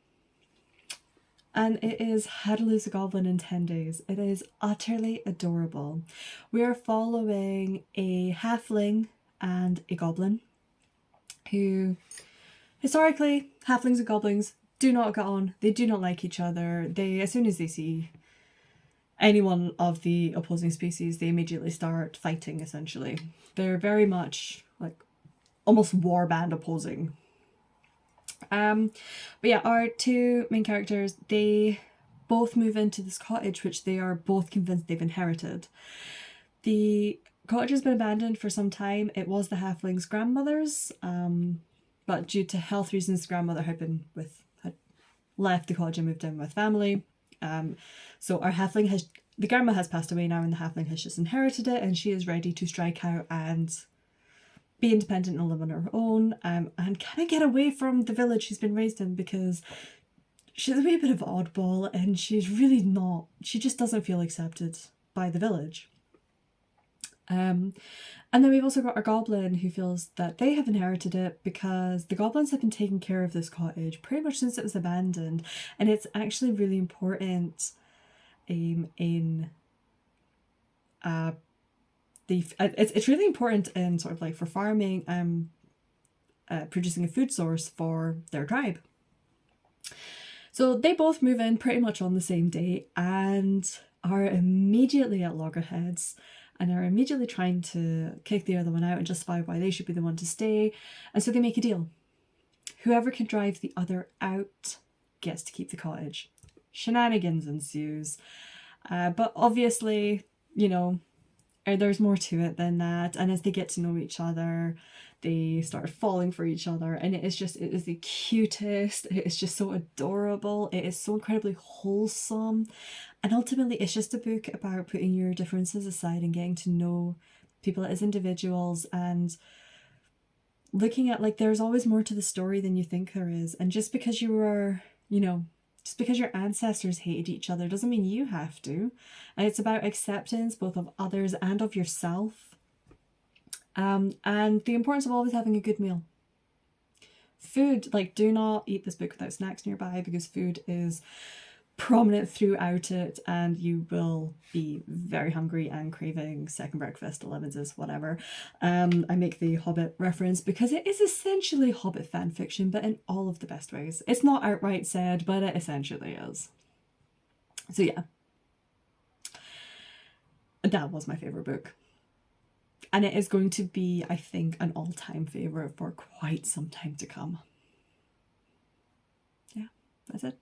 And it is How to Lose a Goblin in 10 Days. It is utterly adorable. We are following a halfling and a goblin who, historically, halflings and goblins do not get on. They do not like each other. They, as soon as they see anyone of the opposing species, they immediately start fighting, essentially. They're very much, like, almost warband opposing. But yeah, our two main characters, they both move into this cottage, which they are both convinced they've inherited. The cottage has been abandoned for some time. It was the halfling's grandmother's, but due to health reasons, the grandmother had left the cottage and moved in with family. So our halfling the grandma has passed away now, and the halfling has just inherited it, and she is ready to strike out and be independent and live on her own, and kind of get away from the village she's been raised in, because she's a wee bit of an oddball, and she just doesn't feel accepted by the village. And then we've also got our goblin, who feels that they have inherited it because the goblins have been taking care of this cottage pretty much since it was abandoned, and it's actually really important it's really important in sort of like for farming and producing a food source for their tribe. So they both move in pretty much on the same day and are immediately at loggerheads and are immediately trying to kick the other one out and justify why they should be the one to stay. And so they make a deal. Whoever can drive the other out gets to keep the cottage. Shenanigans ensues. But obviously, there's more to it than that. And as they get to know each other, they start falling for each other. And it is the cutest. It is just so adorable. It is so incredibly wholesome. And ultimately, it's just a book about putting your differences aside and getting to know people as individuals and looking at, like, there's always more to the story than you think there is. And just because your ancestors hated each other doesn't mean you have to. And it's about acceptance both of others and of yourself. And the importance of always having a good meal. Food, like, do not eat this book without snacks nearby, because food is prominent throughout it and you will be very hungry and craving second breakfast, 11s, whatever. I make the Hobbit reference because it is essentially Hobbit fan fiction, but in all of the best ways. It's not outright said, but it essentially is. So yeah, that was my favourite book. And it is going to be, I think, an all-time favourite for quite some time to come. Yeah, that's it.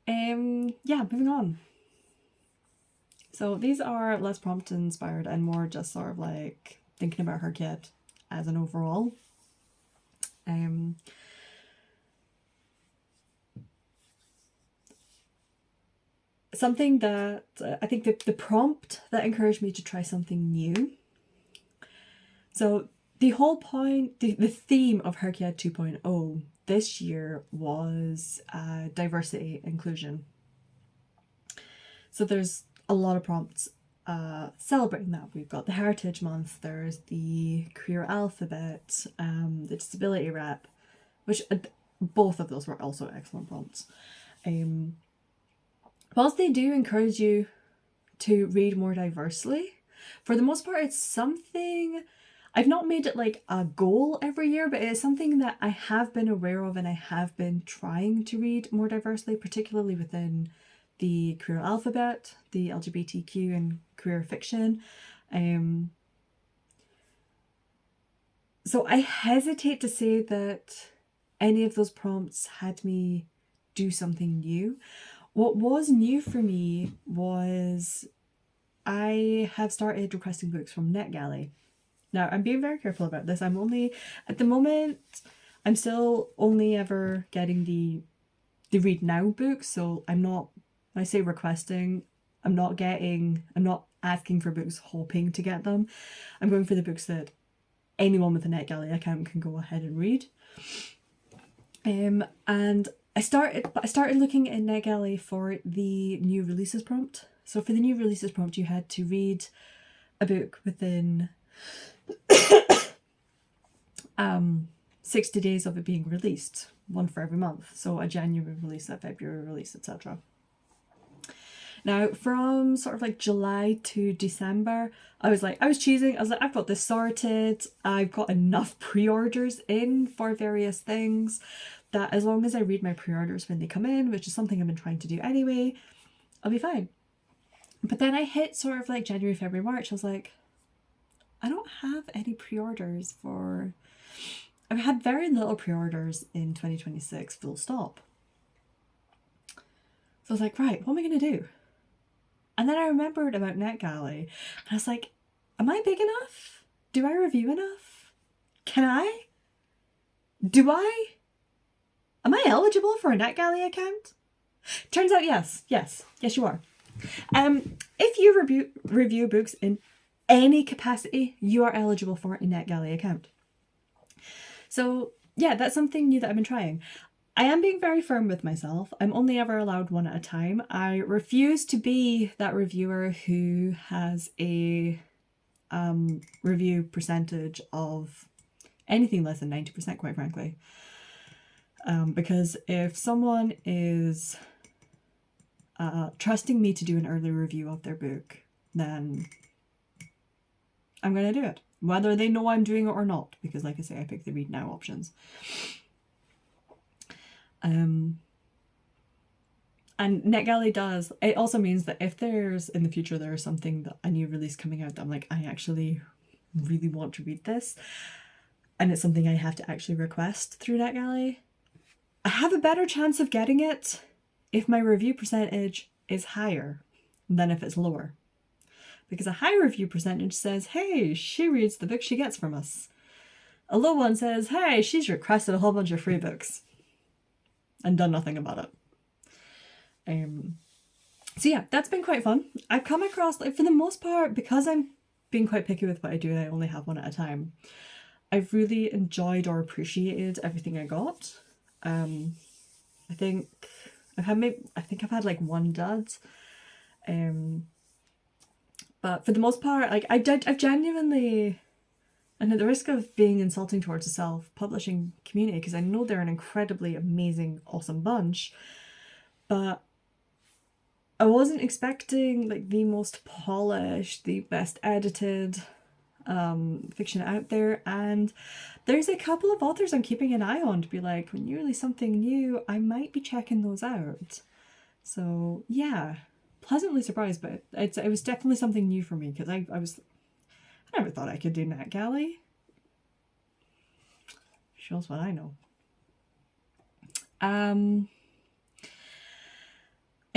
Yeah, moving on. So these are less prompt inspired and more just sort of like thinking about HRCYED as an overall. Something that I think the prompt that encouraged me to try something new. So the whole point, the theme of HRCYED 2.0 this year was diversity, inclusion. So there's a lot of prompts celebrating that. We've got the Heritage Month, there's the Queer Alphabet, the Disability Rep, which both of those were also excellent prompts. Whilst they do encourage you to read more diversely, for the most part it's something I've not made it like a goal every year, but it's something that I have been aware of and I have been trying to read more diversely, particularly within the queer alphabet, the LGBTQ and queer fiction. So I hesitate to say that any of those prompts had me do something new. What was new for me was I have started requesting books from NetGalley. Now, I'm being very careful about this. I'm only, at the moment, I'm still only ever getting the Read Now books. So I'm not, when I say requesting, I'm not asking for books hoping to get them. I'm going for the books that anyone with a NetGalley account can go ahead and read. And I started looking at NetGalley for the new releases prompt. So for the new releases prompt, you had to read a book within 60 days of it being released, one for every month. So a January release, a February release, etc. Now, from sort of like July to December, I was cheesing. I was like, I've got this sorted. I've got enough pre-orders in for various things that as long as I read my pre-orders when they come in, which is something I've been trying to do anyway, I'll be fine. But then I hit sort of like January, February, March. I was like, I don't have any pre-orders for... I've had very little pre-orders in 2026, full stop. So I was like, right, what am I going to do? And then I remembered about NetGalley, and I was like, am I big enough? Do I review enough? Can I? Do I? Am I eligible for a NetGalley account? Turns out yes, you are. If you review books in any capacity, you are eligible for a NetGalley account. So yeah, that's something new that I've been trying. I am being very firm with myself. I'm only ever allowed one at a time. I refuse to be that reviewer who has a review percentage of anything less than 90%, quite frankly. Because if someone is trusting me to do an early review of their book, then I'm going to do it. Whether they know I'm doing it or not. Because like I say, I pick the Read Now options. And NetGalley does, it also means that if there's, in the future, there's something, that a new release coming out that I'm like, I actually really want to read this, and it's something I have to actually request through NetGalley, I have a better chance of getting it if my review percentage is higher than if it's lower. Because a high review percentage says, hey, she reads the book she gets from us. A low one says, hey, she's requested a whole bunch of free books and done nothing about it. So yeah, that's been quite fun. I've come across, like, for the most part, because I'm being quite picky with what I do and I only have one at a time, I've really enjoyed or appreciated everything I got. I think I've had like one dud. But for the most part, like I've genuinely, and at the risk of being insulting towards the self-publishing community, because I know they're an incredibly amazing, awesome bunch, but I wasn't expecting like the most polished, the best edited fiction out there, and there's a couple of authors I'm keeping an eye on to be like, when you release something new, I might be checking those out. So yeah, pleasantly surprised, but it was definitely something new for me, because I never thought I could do NetGalley. Shows what I know.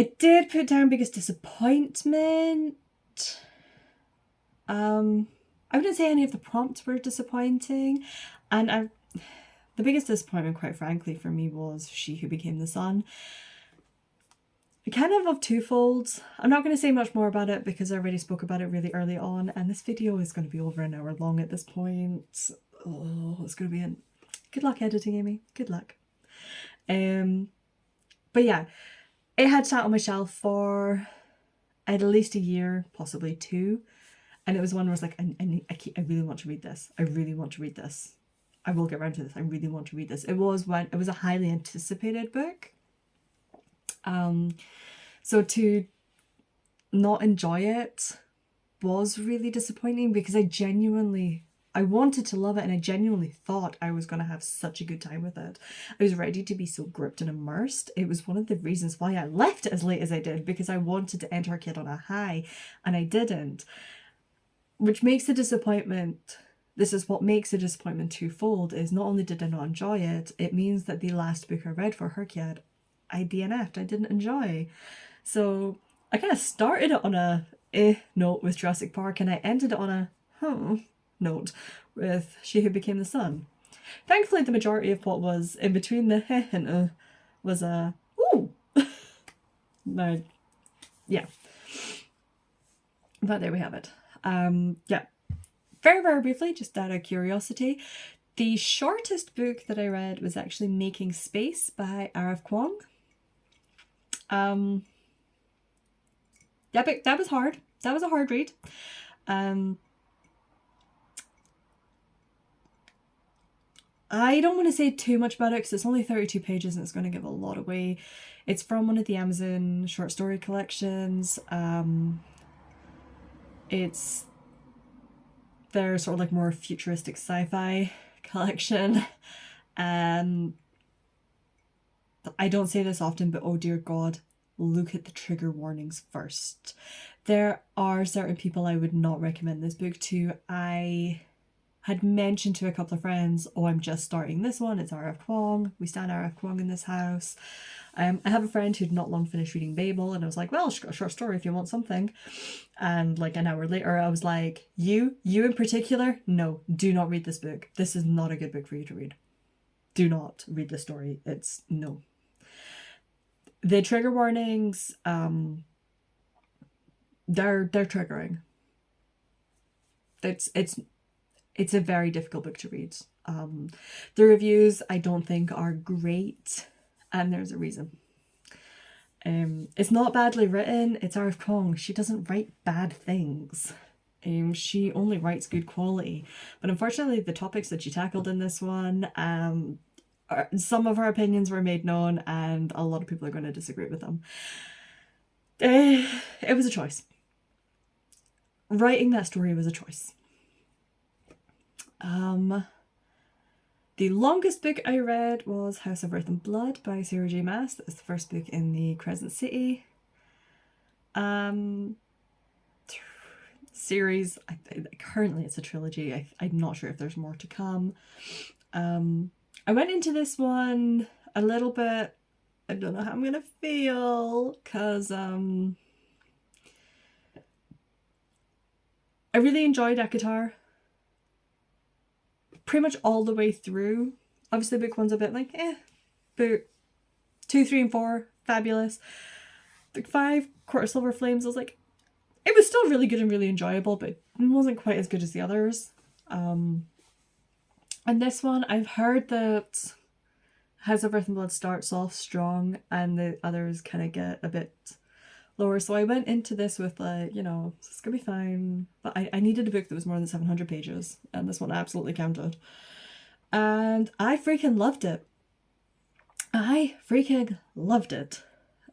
I did put down biggest disappointment. I wouldn't say any of the prompts were disappointing, and the biggest disappointment, quite frankly, for me was She Who Became the Sun. Kind of twofold. I'm not going to say much more about it because I already spoke about it really early on, and this video is going to be over an hour long at this point. Oh, it's going to be good luck editing, Amy. Good luck. But yeah, it had sat on my shelf for at least a year, possibly two, and it was one where I was like, I really want to read this. I really want to read this. I will get around to this. I really want to read this. It was a highly anticipated book. So to not enjoy it was really disappointing, because I I wanted to love it, and I genuinely thought I was going to have such a good time with it. I was ready to be so gripped and immersed. It was one of the reasons why I left it as late as I did, because I wanted to end HRCYED on a high, and I didn't. Which makes the disappointment, this is what makes the disappointment twofold, is not only did I not enjoy it, it means that the last book I read for HRCYED, I DNF'd, I didn't enjoy. So I kind of started it on a note with Jurassic Park, and I ended it on a note with She Who Became the Sun. Thankfully, the majority of what was in between the and was a ooh. No, yeah. But there we have it. Yeah. Very, very briefly, just out of curiosity, the shortest book that I read was actually Making Space by R.F. Kuang. That was hard. That was a hard read. I don't want to say too much about it because it's only 32 pages and it's going to give a lot away. It's from one of the Amazon short story collections. It's their sort of like more futuristic sci-fi collection. I don't say this often, but oh dear God, look at the trigger warnings first. There are certain people I would not recommend this book to. I had mentioned to a couple of friends, oh, I'm just starting this one, it's R.F. Kuang, we stand R.F. Kuang in this house. I have a friend who'd not long finished reading Babel, and I was like, well, she's got a short story if you want something. And like an hour later, I was like, you in particular, no, do not read this book. This is not a good book for you to read. Do not read the story. It's no. The trigger warnings, they're triggering. It's a very difficult book to read. The reviews I don't think are great, and there's a reason. It's not badly written. It's R.F. Kuang. She doesn't write bad things. She only writes good quality. But unfortunately, the topics that she tackled in this one, some of her opinions were made known, and a lot of people are going to disagree with them. It was a choice. Writing that story was a choice. The longest book I read was House of Earth and Blood by Sarah J. Maas. That was the first book in the Crescent City series. Currently it's a trilogy. I'm not sure if there's more to come. I went into this one a little bit, I don't know how I'm gonna feel, because I really enjoyed ACOTAR pretty much all the way through. Obviously book one's a bit like book 2, 3 and 4 fabulous. Book 5 Court of Silver Flames, I was like, it was still really good and really enjoyable, but it wasn't quite as good as the others. And this one, I've heard that House of Earth and Blood starts off strong and the others kind of get a bit lower. So I went into this with like, it's gonna be fine. But I needed a book that was more than 700 pages, and this one absolutely counted. And I freaking loved it.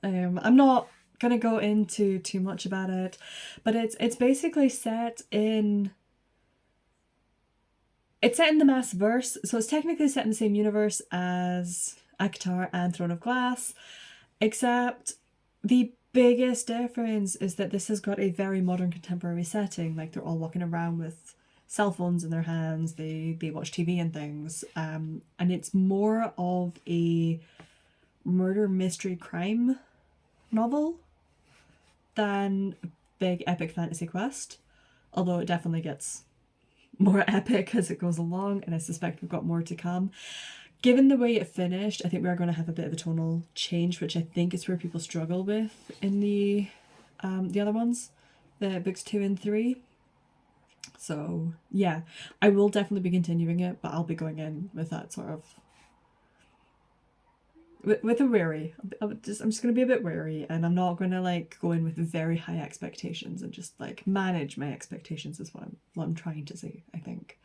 I'm not gonna go into too much about it, but it's basically set in the Maas verse, so it's technically set in the same universe as ACOTAR and Throne of Glass, except the biggest difference is that this has got a very modern contemporary setting. Like, they're all walking around with cell phones in their hands, they watch TV and things, and it's more of a murder mystery crime novel than a big epic fantasy quest, although it definitely gets more epic as it goes along, and I suspect we've got more to come. Given the way it finished, I think we are going to have a bit of a tonal change, which I think is where people struggle with in the other ones, the books 2 and 3. So yeah, I will definitely be continuing it, but I'll be going in with that sort of with a wary. I'm just going to be a bit wary, and I'm not going to like go in with very high expectations, and just like manage my expectations is what I'm trying to say, I think.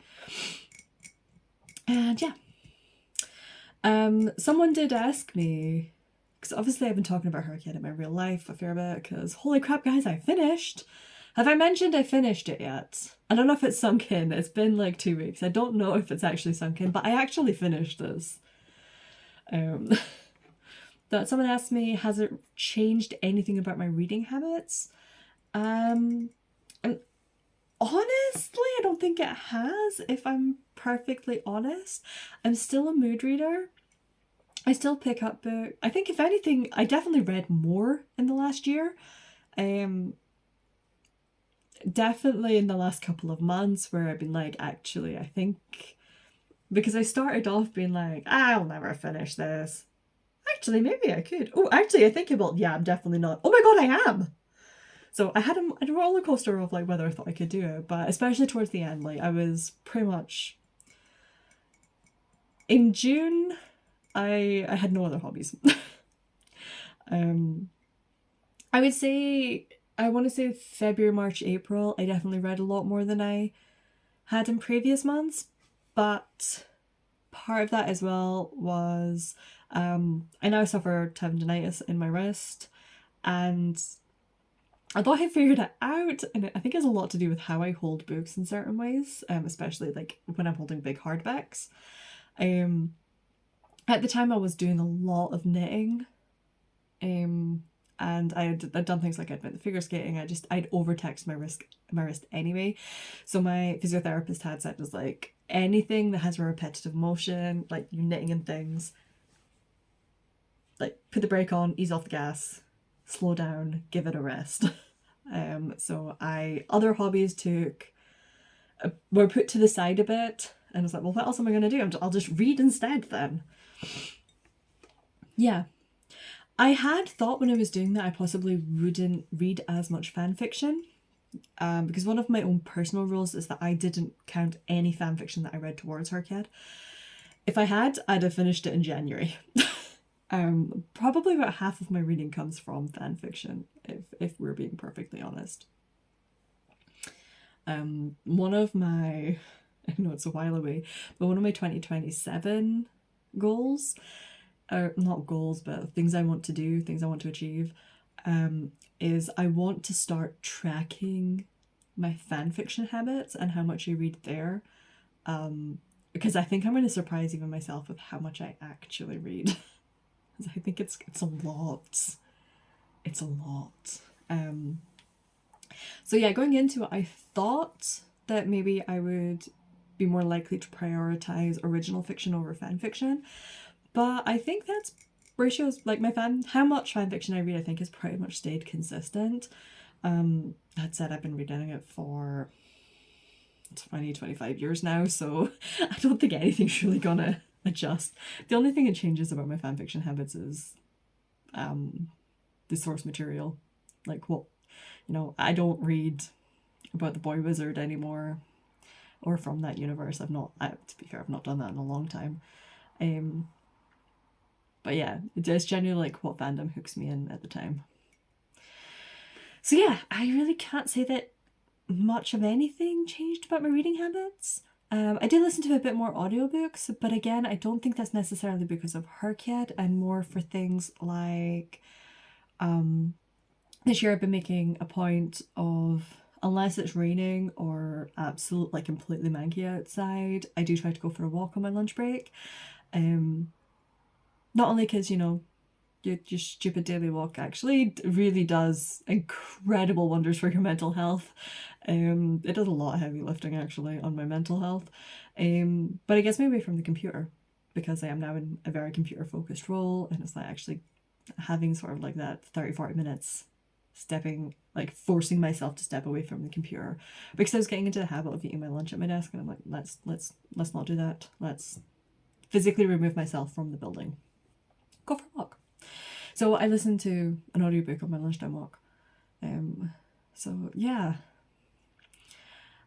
And yeah. Someone did ask me, because obviously I've been talking about HRCYED in my real life a fair bit, because holy crap guys, I finished! Have I mentioned I finished it yet? I don't know if it's sunk in. It's been like 2 weeks. I don't know if it's actually sunk in, but I actually finished this. That someone asked me, has it changed anything about my reading habits? And honestly, I don't think it has, if I'm perfectly honest. I'm still a mood reader. I still pick up books. I think if anything, I definitely read more in the last year. Definitely in the last couple of months where I've been like, actually, I think, because I started off being like, I'll never finish this. Actually, maybe I could. Oh, actually, I think about, yeah, I'm definitely not. Oh my god, I am! So I had a roller coaster of like whether I thought I could do it, but especially towards the end, like I was pretty much in June. I had no other hobbies. I would say, I want to say February, March, April. I definitely read a lot more than I had in previous months, but part of that as well was I now suffer tendonitis in my wrist, and I thought I figured it out, and I think it has a lot to do with how I hold books in certain ways, especially like when I'm holding big hardbacks. At the time I was doing a lot of knitting, and I'd done things like I'd been figure skating. I'd overtaxed my wrist anyway. So my physiotherapist had said, was like, anything that has a repetitive motion, like you knitting and things, like put the brake on, ease off the gas, slow down, give it a rest. So other hobbies were put to the side a bit, and I was like, well, what else am I going to do? I'll just read instead then. Yeah. I had thought when I was doing that I possibly wouldn't read as much fan fiction, because one of my own personal rules is that I didn't count any fan fiction that I read towards HRCYED. If I had, I'd have finished it in January. Probably about half of my reading comes from fan fiction, if we're being perfectly honest. One of my, I know it's a while away, but one of my 2027 goals, or not goals, but things I want to do, things I want to achieve, is I want to start tracking my fan fiction habits and how much I read there. Because I think I'm going to surprise even myself with how much I actually read. I think it's a lot. It's a lot. So yeah, going into it, I thought that maybe I would be more likely to prioritize original fiction over fan fiction, but I think that's ratios, like how much fan fiction I read, I think has pretty much stayed consistent. That said, I've been reading it for 25 years now, so I don't think anything's really gonna adjust. The only thing that changes about my fanfiction habits is the source material. Like, what, I don't read about the boy wizard anymore, or from that universe. To be fair, I've not done that in a long time. But yeah, it's generally like what fandom hooks me in at the time. So yeah, I really can't say that much of anything changed about my reading habits. I did listen to a bit more audiobooks, but again, I don't think that's necessarily because of HRCYED, and more for things like this year I've been making a point of, unless it's raining or absolutely like completely manky outside, I do try to go for a walk on my lunch break. Not only because, your stupid daily walk actually really does incredible wonders for your mental health. It does a lot of heavy lifting actually on my mental health. But it gets me away from the computer, because I am now in a very computer focused role, and it's like actually having sort of like that 30-40 minutes forcing myself to step away from the computer, because I was getting into the habit of eating my lunch at my desk, and I'm like, let's not do that. Let's physically remove myself from the building. Go for a walk. So I listened to an audiobook on my lunchtime walk. So yeah.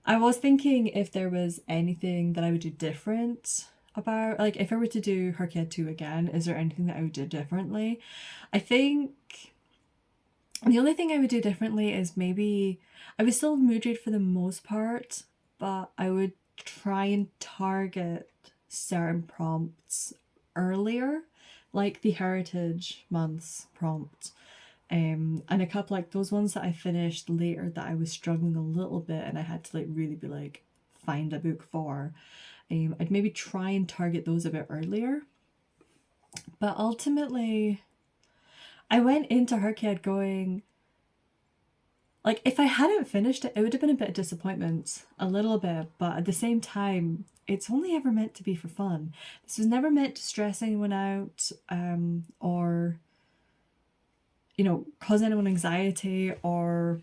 I was thinking if there was anything that I would do different about, like if I were to do HRCYED 2 again, is there anything that I would do differently? I think the only thing I would do differently is maybe I would still mood read for the most part, but I would try and target certain prompts earlier, like the Heritage Month's prompt. And a couple like those ones that I finished later that I was struggling a little bit and I had to like really be like find a book for. I'd maybe try and target those a bit earlier. But ultimately, I went into HRCYED going, like, if I hadn't finished it, it would have been a bit of disappointment, a little bit, but at the same time, it's only ever meant to be for fun. This was never meant to stress anyone out, or, you know, cause anyone anxiety or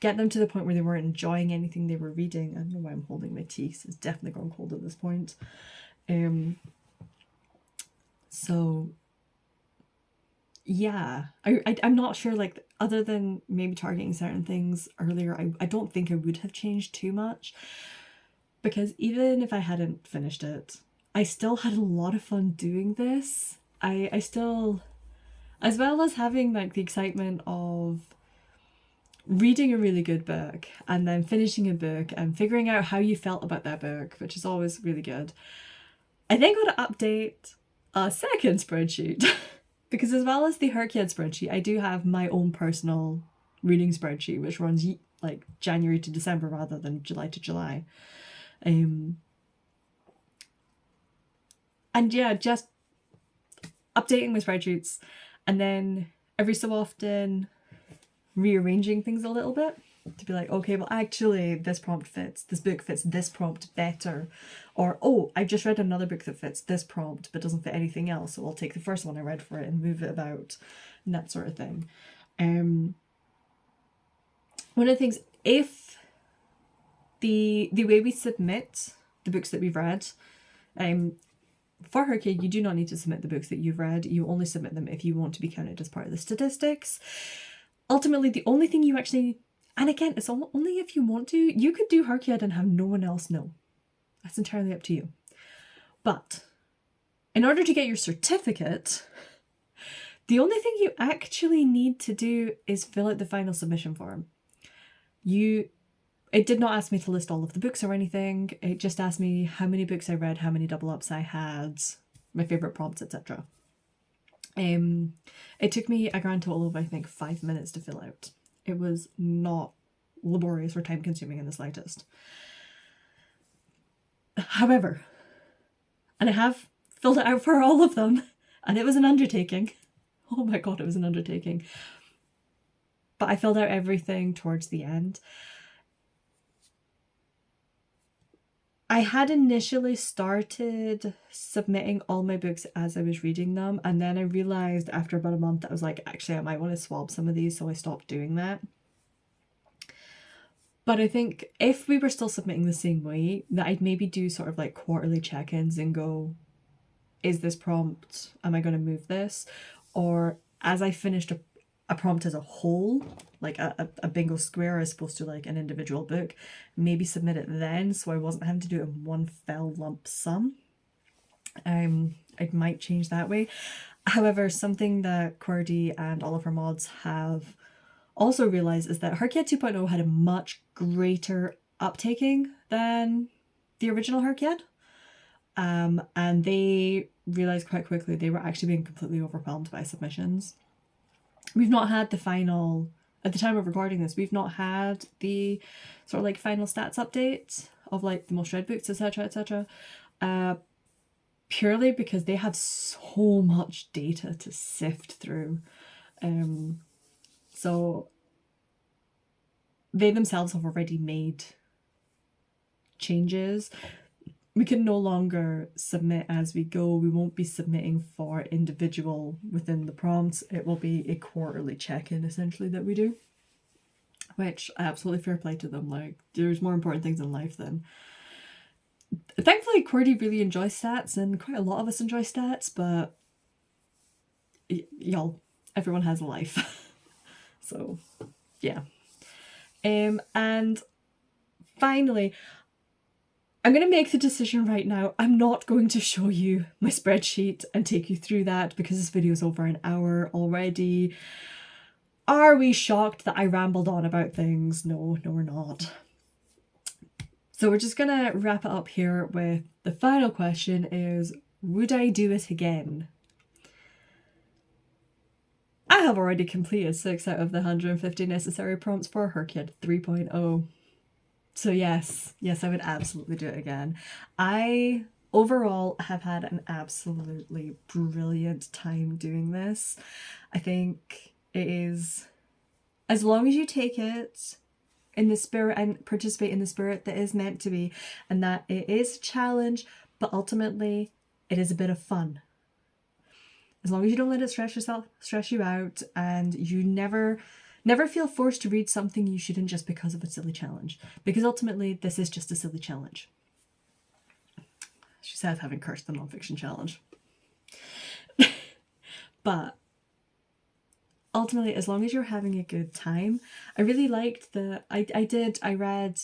get them to the point where they weren't enjoying anything they were reading. I don't know why I'm holding my tea, it's definitely gone cold at this point. So yeah, I'm not sure, like, other than maybe targeting certain things earlier, I don't think I would have changed too much, because even if I hadn't finished it, I still had a lot of fun doing this. I still, as well as having like the excitement of reading a really good book and then finishing a book and figuring out how you felt about that book, which is always really good, I then got to update a second spreadsheet. Because as well as the HRCYED spreadsheet, I do have my own personal reading spreadsheet, which runs like January to December rather than July to July. And yeah, just updating my spreadsheets and then every so often rearranging things a little bit to be like, okay, well, actually this prompt fits, this book fits this prompt better, or oh, I just read another book that fits this prompt but doesn't fit anything else, so I'll take the first one I read for it and move it about, and that sort of thing. One of the things, if the way we submit the books that we've read, for HRCYED, you do not need to submit the books that you've read. You only submit them if you want to be counted as part of the statistics. Ultimately, the only thing you actually, and again, it's only if you want to, you could do HRCYED and have no one else know. That's entirely up to you. But in order to get your certificate, the only thing you actually need to do is fill out the final submission form. It did not ask me to list all of the books or anything. It just asked me how many books I read, how many double ups I had, my favourite prompts, etc. It took me a grand total of, I think, 5 minutes to fill out. It was not laborious or time consuming in the slightest. However, and I have filled it out for all of them, and it was an undertaking. Oh my god, it was an undertaking. But I filled out everything towards the end. I had initially started submitting all my books as I was reading them, and then I realised after about a month that I was like, actually I might want to swap some of these, so I stopped doing that. But I think if we were still submitting the same way, that I'd maybe do sort of like quarterly check-ins and go, is this prompt, am I going to move this? Or as I finished a prompt as a whole, like a bingo square as opposed to like an individual book, maybe submit it then, so I wasn't having to do it in one fell lump sum. I might change that way. However, something that QWERTY and all of her mods have also realised is that HRCYED 2.0 had a much greater uptaking than the original HRCYED. And they realised quite quickly they were actually being completely overwhelmed by submissions. We've not had the final, at the time of recording this, we've not had the sort of like final stats update of like the most read books, etc, etc. Purely because they have so much data to sift through. So they themselves have already made changes. We can no longer submit as we go. We won't be submitting for individual within the prompts. It will be a quarterly check-in essentially that we do, which absolutely fair play to them. Like, there's more important things in life than... Thankfully, QWERTY really enjoys stats, and quite a lot of us enjoy stats, but y'all, everyone has a life. So, yeah. And finally, I'm going to make the decision right now. I'm not going to show you my spreadsheet and take you through that because this video is over an hour already. Are we shocked that I rambled on about things? No, we're not. So we're just going to wrap it up here with the final question is, would I do it again? I have already completed 6 out of the 150 necessary prompts for HRCYED 3.0. So yes, I would absolutely do it again. I overall have had an absolutely brilliant time doing this. I think it is, as long as you take it in the spirit and participate in the spirit that is meant to be, and that it is a challenge, but ultimately it is a bit of fun. As long as you don't let it stress you out, and you never feel forced to read something you shouldn't just because of a silly challenge. Because ultimately, this is just a silly challenge. She says, having cursed the nonfiction challenge. But ultimately, as long as you're having a good time, I really liked I read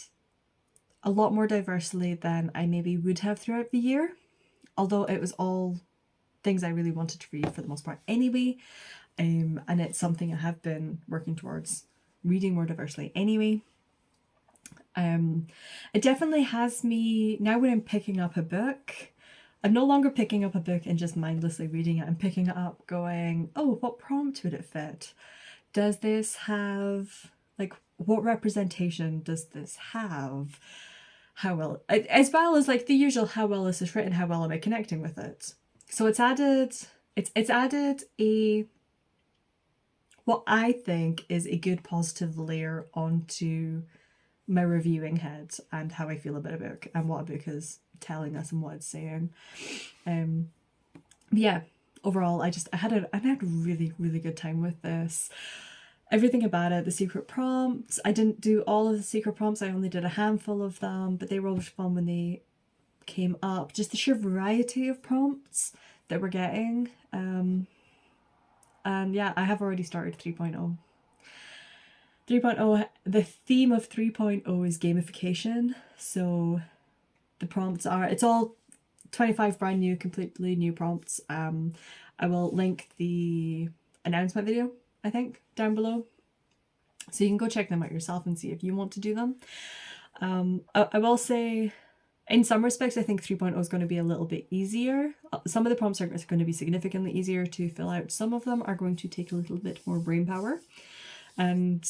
a lot more diversely than I maybe would have throughout the year. Although it was all things I really wanted to read for the most part anyway. And it's something I have been working towards, reading more diversely anyway. It definitely has me, now when I'm picking up a book, I'm no longer picking up a book and just mindlessly reading it. I'm picking it up going, oh, what prompt would it fit? Does this have, like, what representation does this have? How well, as well as like the usual, how well is this written? How well am I connecting with it? So it's added a, what I think is a good positive layer onto my reviewing head and how I feel about a book and what a book is telling us and what it's saying. Yeah, overall, I had a really, really good time with this. Everything about it, the secret prompts. I didn't do all of the secret prompts. I only did a handful of them, but they were always fun when they came up. Just the sheer variety of prompts that we're getting. And yeah, I have already started 3.0. 3.0, the theme of 3.0 is gamification. So the prompts are, it's all 25 brand new, completely new prompts. I will link the announcement video, I think, down below. So you can go check them out yourself and see if you want to do them. I will say, in some respects, I think 3.0 is going to be a little bit easier. Some of the prompts are going to be significantly easier to fill out. Some of them are going to take a little bit more brain power. And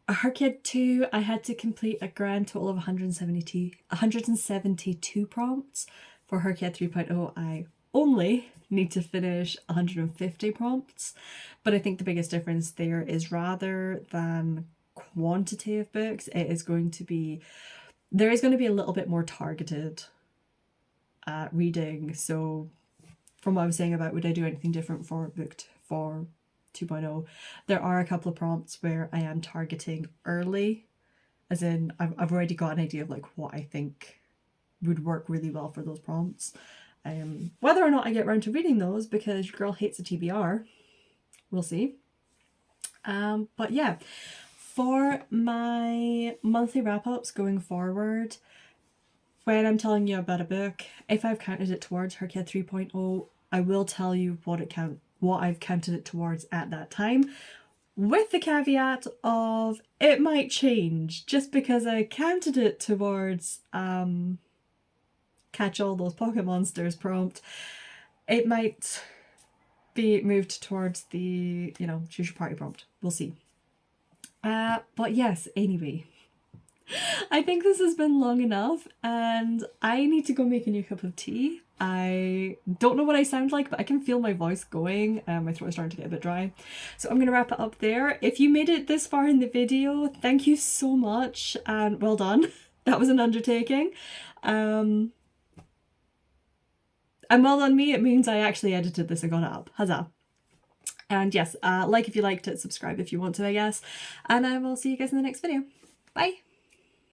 HRCYED 2, I had to complete a grand total of 172 prompts. For HRCYED 3.0, I only need to finish 150 prompts. But I think the biggest difference there is, rather than quantity of books, there is going to be a little bit more targeted reading. So from what I was saying about would I do anything different for 2.0, there are a couple of prompts where I am targeting early, as in I've already got an idea of like what I think would work really well for those prompts. Whether or not I get around to reading those, because your girl hates a TBR, we'll see. But yeah, for my monthly wrap-ups going forward, when I'm telling you about a book, if I've counted it towards HRCYED 3.0, I will tell you what I've counted it towards at that time, with the caveat of it might change. Just because I counted it towards catch all those pocket monsters prompt, it might be moved towards the, choose your party prompt. We'll see. But yes, anyway, I think this has been long enough and I need to go make a new cup of tea. I don't know what I sound like, but I can feel my voice going. My throat is starting to get a bit dry. So I'm going to wrap it up there. If you made it this far in the video, thank you so much and well done. That was an undertaking. And well done me, it means I actually edited this and got it up. Huzzah. And yes, like if you liked it, subscribe if you want to, I guess. And I will see you guys in the next video. Bye!